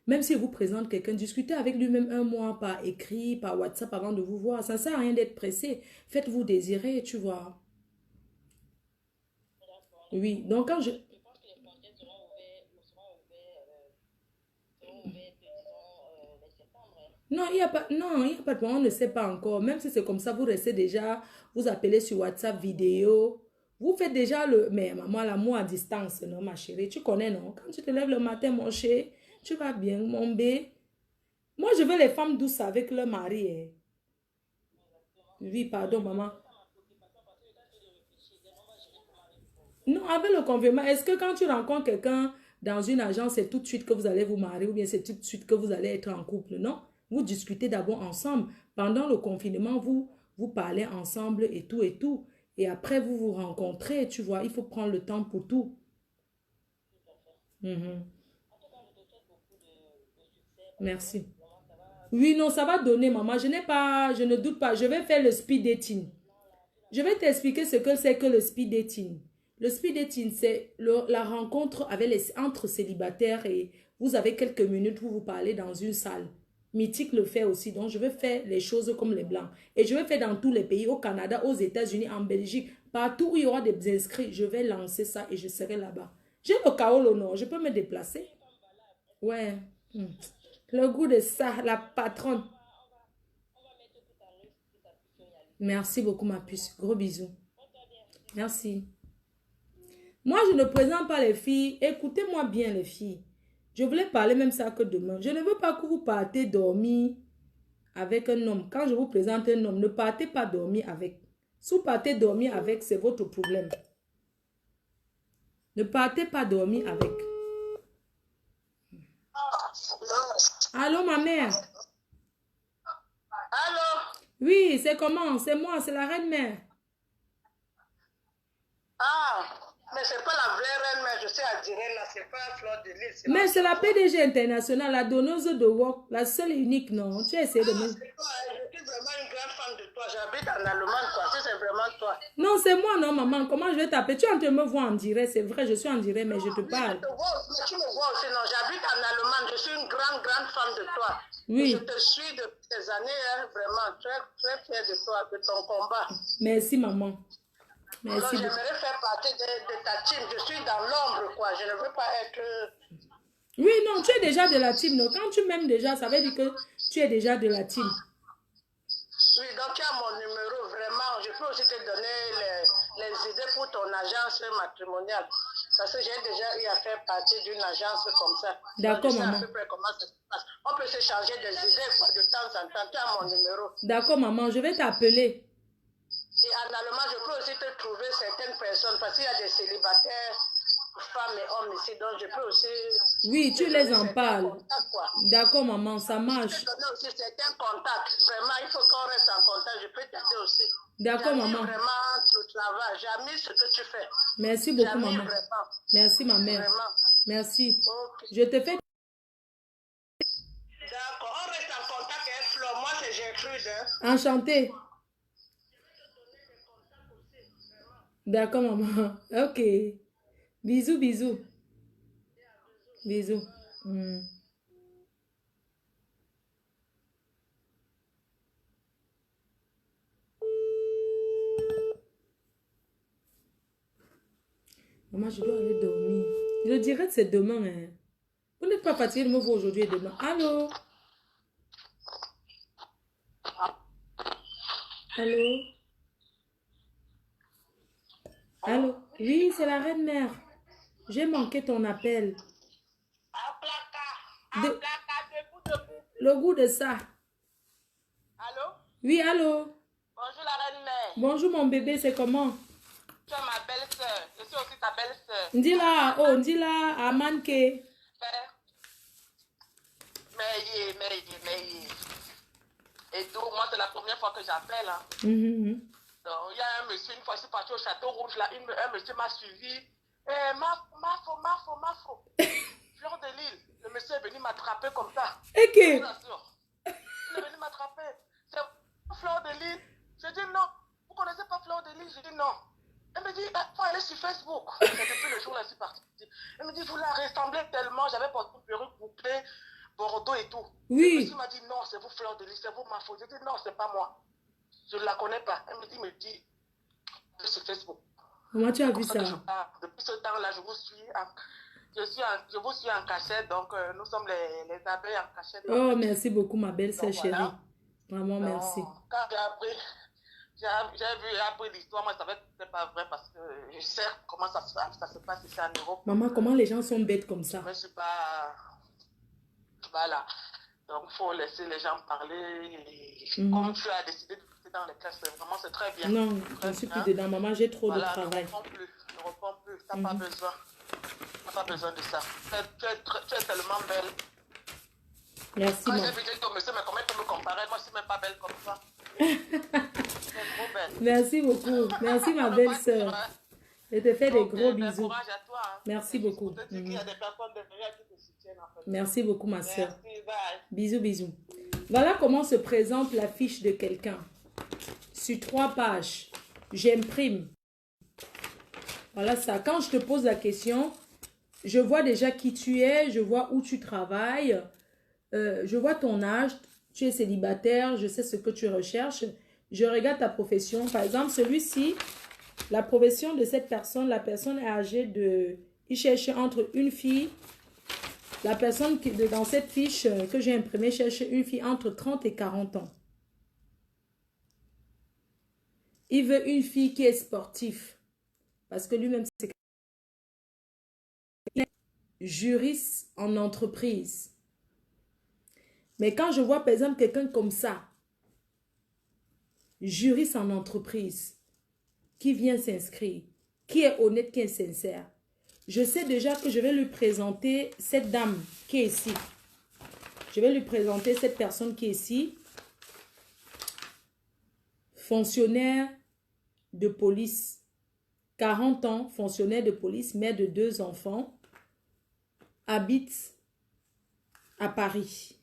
même si vous présente quelqu'un, discutez avec lui-même un mois par écrit, par WhatsApp avant de vous voir. Ça ne sert à rien d'être pressé. Faites-vous désirer, tu vois. Oui, donc quand je... Non, il n'y a pas de problème, on ne sait pas encore. Même si c'est comme ça, vous restez déjà, vous appelez sur WhatsApp vidéo. Vous faites déjà le... Mais maman, l'amour à distance, non, ma chérie. Tu connais, non? Quand tu te lèves le matin, mon chéri, tu vas bien, mon bébé. Moi, je veux les femmes douces avec leur mari. Hein. Oui, pardon, maman. Non, avec le confinement, est-ce que quand tu rencontres quelqu'un dans une agence, c'est tout de suite que vous allez vous marier ou bien c'est tout de suite que vous allez être en couple? Non? Vous discutez d'abord ensemble. Pendant le confinement, vous parlez ensemble et tout et tout. Et après, vous vous rencontrez, tu vois. Il faut prendre le temps pour tout. Merci. Oui, non, ça va donner, maman. Je ne doute pas. Je vais faire le speed dating. Je vais t'expliquer ce que c'est que le speed dating. Le speed dating, c'est la rencontre entre célibataires et vous avez quelques minutes où vous parlez dans une salle. Mythique le fait aussi. Donc, je vais faire les choses comme les Blancs. Et je vais faire dans tous les pays, au Canada, aux États-Unis, en Belgique. Partout où il y aura des inscrits, je vais lancer ça et je serai là-bas. J'ai le chaos, le nord. Je peux me déplacer. Ouais. Le goût de ça, la patronne. Merci beaucoup, ma puce. Gros bisous. Merci. Moi, je ne présente pas les filles. Écoutez-moi bien, les filles. Je voulais parler même ça que demain. Je ne veux pas que vous partez dormir avec un homme. Quand je vous présente un homme, ne partez pas dormir avec. Si vous partez dormir avec, c'est votre problème. Ne partez pas dormir avec. Allô, ma mère? Allô? Oui, c'est comment? C'est moi, c'est la reine-mère. Ah, mais c'est pas la vraie reine, mais je sais à dire là, c'est pas Fleur de Lys. Mais c'est la PDG internationale, la donneuse de work, la seule et unique, non? Tu as essayé de me... C'est toi, je suis vraiment une grande fan de toi. J'habite en Allemagne, quoi. Si c'est vraiment toi. Non, c'est moi, non, maman. Comment je vais t'appeler? Tu es en train de me voir en direct, c'est vrai, je suis en direct, mais je te parle. Je te vois, mais tu me vois aussi, non. J'habite en Allemagne, je suis une grande fan de toi. Oui. Je te suis depuis des années, hein, vraiment. Très, très fière de toi, de ton combat. Merci, maman. Merci. Alors, j'aimerais faire partie de ta team. Je suis dans l'ombre, quoi. Je ne veux pas être... Oui, non, tu es déjà de la team. Non? Quand tu m'aimes déjà, ça veut dire que tu es déjà de la team. Oui, donc tu as mon numéro, vraiment. Je peux aussi te donner les idées pour ton agence matrimoniale. Parce que j'ai déjà eu à faire partie d'une agence comme ça. D'accord, maman. À peu près comment ça se passe. On peut s'échanger des idées quoi, de temps en temps. Tu as mon numéro. D'accord, maman, je vais t'appeler. Et en allemand, je peux aussi te trouver certaines personnes. Parce qu'il y a des célibataires, femmes et hommes ici. Donc, je peux aussi... Oui, tu les en parles. D'accord, maman, ça marche. Je peux te donner aussi certains contacts. Vraiment, il faut qu'on reste en contact. Je peux t'aider aussi. D'accord, maman. Vraiment, le travail. J'aime ce que tu fais. Merci beaucoup, maman. Merci, ma mère. Vraiment. Merci. Ok. Je te fais... D'accord, on reste en contact avec Flo. Moi, c'est Gertrude. Hein. Enchantée. D'accord, maman. Ok. Bisous, bisous. Bisous. Hmm. Maman, je dois aller dormir. Le direct, c'est demain. Hein. Vous n'êtes pas fatigué de me voir aujourd'hui et demain. Allô? Allô? Allô? Oui, c'est la reine mère. J'ai manqué ton appel. De- le goût de ça. Allô? Oui, allô? Bonjour la reine mère. Bonjour mon bébé, c'est comment? Tu es ma belle-sœur. Je suis aussi ta belle-sœur. Ndila, Amanke. Mais. Et donc, moi, c'est la première fois que j'appelle. Hein. Donc, il y a un monsieur, une fois, je suis partie au Château Rouge, là, un monsieur m'a suivi. Mafo. Fleur de Lille. Le monsieur est venu m'attraper comme ça. Ok. Je vous assure. Il est venu m'attraper. C'est Fleur de Lille. J'ai dit non. Vous connaissez pas Fleur de Lille? J'ai dit non. Elle me dit, faut aller sur Facebook. C'est depuis le jour là, je suis partie. Elle me dit, vous la ressemblez tellement. J'avais porté une perruque bouclée, Bordeaux et tout. Oui. Le monsieur m'a dit, non, c'est vous Fleur de Lille, c'est vous ma faute. J'ai dit, non, c'est pas moi. Je ne la connais pas. Elle me dit, sur Facebook. Comment tu as vu ça? Depuis ce temps-là, je vous suis en cachette, donc nous sommes les abeilles en cachette. Oh, merci beaucoup, ma belle-sœur chérie. Voilà. Vraiment, merci. Quand j'ai appris l'histoire, moi, je savais que ce n'était pas vrai parce que je sais comment ça se passe ici en Europe. Maman, comment les gens sont bêtes comme ça? Je ne suis pas... Voilà. Donc, il faut laisser les gens parler. Comme tu as décidé de rester dans les classes, vraiment, c'est très bien. Non, je ne suis plus dedans. Maman, j'ai trop de travail. Ne reprends plus. Tu n'as pas besoin. Tu n'as pas besoin de ça. Tu es tellement belle. Merci, Quand maman. j'ai vu que monsieur, mais comment tu peux me comparer? Moi, je ne suis même pas belle comme ça. Tu es trop belle. Merci beaucoup. Merci, ma belle-sœur. Je te fais des gros bisous. Courage à toi. Hein. Merci beaucoup. Il y a des personnes derrière qui te soutiennent. En fait. Merci beaucoup, ma soeur. Merci, bye. Bisous, bisous. Voilà comment se présente la fiche de quelqu'un. Sur 3 pages, j'imprime. Voilà ça. Quand je te pose la question, je vois déjà qui tu es, je vois où tu travailles, je vois ton âge, tu es célibataire, je sais ce que tu recherches. Je regarde ta profession. Par exemple, celui-ci, la profession de cette personne, la personne est âgée de... Il cherche entre une fille... La personne qui dans cette fiche que j'ai imprimée cherche une fille entre 30 et 40 ans. Il veut une fille qui est sportive. Parce que lui-même, c'est juriste en entreprise. Mais quand je vois, par exemple, quelqu'un comme ça, juriste en entreprise, qui vient s'inscrire, qui est honnête, qui est sincère, je sais déjà que je vais lui présenter cette dame qui est ici. Je vais lui présenter cette personne qui est ici. Fonctionnaire de police. 40 ans, fonctionnaire de police, mère de 2 enfants. Habite à Paris.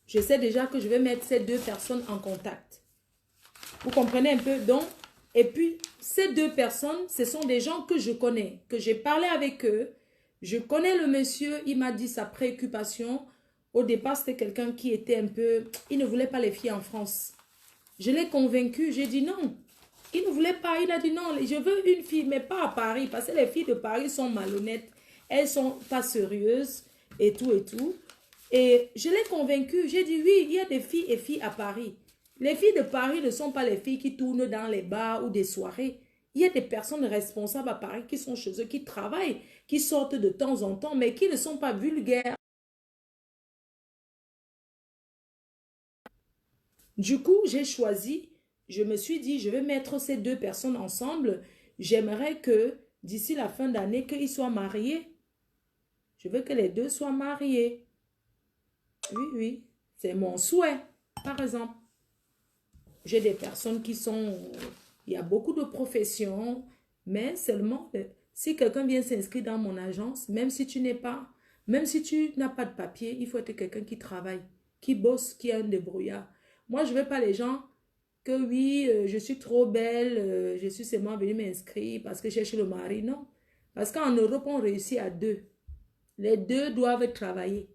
Je sais déjà que je vais mettre ces 2 personnes en contact. Vous comprenez un peu? Donc, et puis, ces 2 personnes, ce sont des gens que je connais, que j'ai parlé avec eux. Je connais le monsieur, il m'a dit sa préoccupation. Au départ, c'était quelqu'un qui était un peu... Il ne voulait pas les filles en France. Je l'ai convaincu, j'ai dit non. Il ne voulait pas, il a dit non, je veux une fille, mais pas à Paris, parce que les filles de Paris sont malhonnêtes, elles sont pas sérieuses, et tout, et tout. Et je l'ai convaincu, j'ai dit oui, il y a des filles et filles à Paris. Les filles de Paris ne sont pas les filles qui tournent dans les bars ou des soirées. Il y a des personnes responsables à Paris qui sont chez eux, qui travaillent, qui sortent de temps en temps, mais qui ne sont pas vulgaires. Du coup, j'ai choisi, je me suis dit, je vais mettre ces 2 personnes ensemble. J'aimerais que d'ici la fin d'année, qu'ils soient mariés. Je veux que les 2 soient mariés. Oui, c'est mon souhait, par exemple. J'ai des personnes qui sont... Il y a beaucoup de professions, mais seulement Si quelqu'un vient s'inscrire dans mon agence, même si tu n'as pas de papier, il faut être quelqu'un qui travaille, qui bosse, qui a un débrouillard. Moi, je ne veux pas les gens que oui, je suis trop belle, je suis seulement venue m'inscrire parce que je cherche le mari. Non. Parce qu'en Europe, on réussit à deux. Les deux doivent travailler.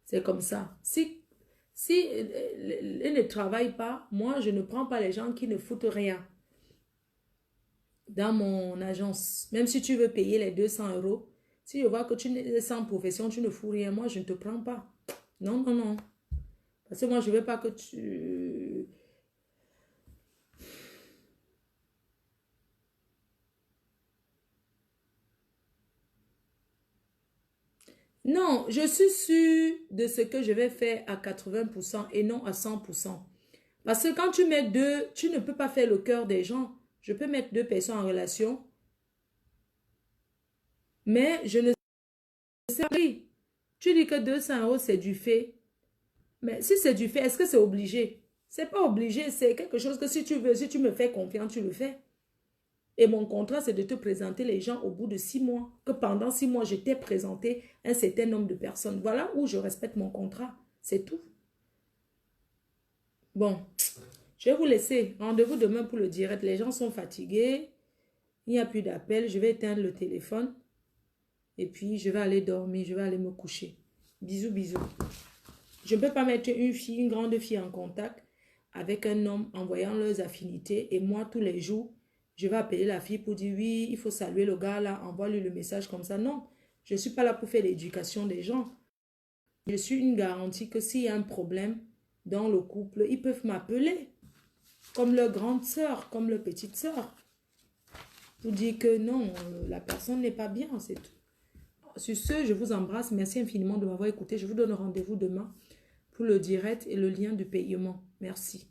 C'est comme ça. Si elle ne travaille pas, moi, je ne prends pas les gens qui ne foutent rien dans mon agence. Même si tu veux payer les 200 €, si je vois que tu es sans profession, tu ne fous rien, moi, je ne te prends pas. Non, non, non. Parce que moi, je ne veux pas que tu... Non, je suis sûre de ce que je vais faire à 80% et non à 100%. Parce que quand tu mets deux, tu ne peux pas faire le cœur des gens. Je peux mettre deux personnes en relation, mais je ne sais pas. Tu dis que 200 € c'est du fait. Mais si c'est du fait, est-ce que c'est obligé? C'est pas obligé, c'est quelque chose que si tu veux, si tu me fais confiance, tu le fais. Et mon contrat, c'est de te présenter les gens au bout de 6 mois. Que pendant 6 mois, je t'ai présenté un certain nombre de personnes. Voilà où je respecte mon contrat. C'est tout. Bon, je vais vous laisser. Rendez-vous demain pour le direct. Les gens sont fatigués. Il n'y a plus d'appel. Je vais éteindre le téléphone. Et puis, je vais aller dormir. Je vais aller me coucher. Bisous, bisous. Je ne peux pas mettre une grande fille en contact avec un homme en voyant leurs affinités. Et moi, tous les jours, je vais appeler la fille pour dire oui, il faut saluer le gars là, envoie-lui le message comme ça. Non, je ne suis pas là pour faire l'éducation des gens. Je suis une garantie que s'il y a un problème dans le couple, ils peuvent m'appeler comme leur grande sœur, comme leur petite sœur. Pour dire que non, la personne n'est pas bien, c'est tout. Sur ce, je vous embrasse. Merci infiniment de m'avoir écouté. Je vous donne rendez-vous demain pour le direct et le lien de paiement. Merci.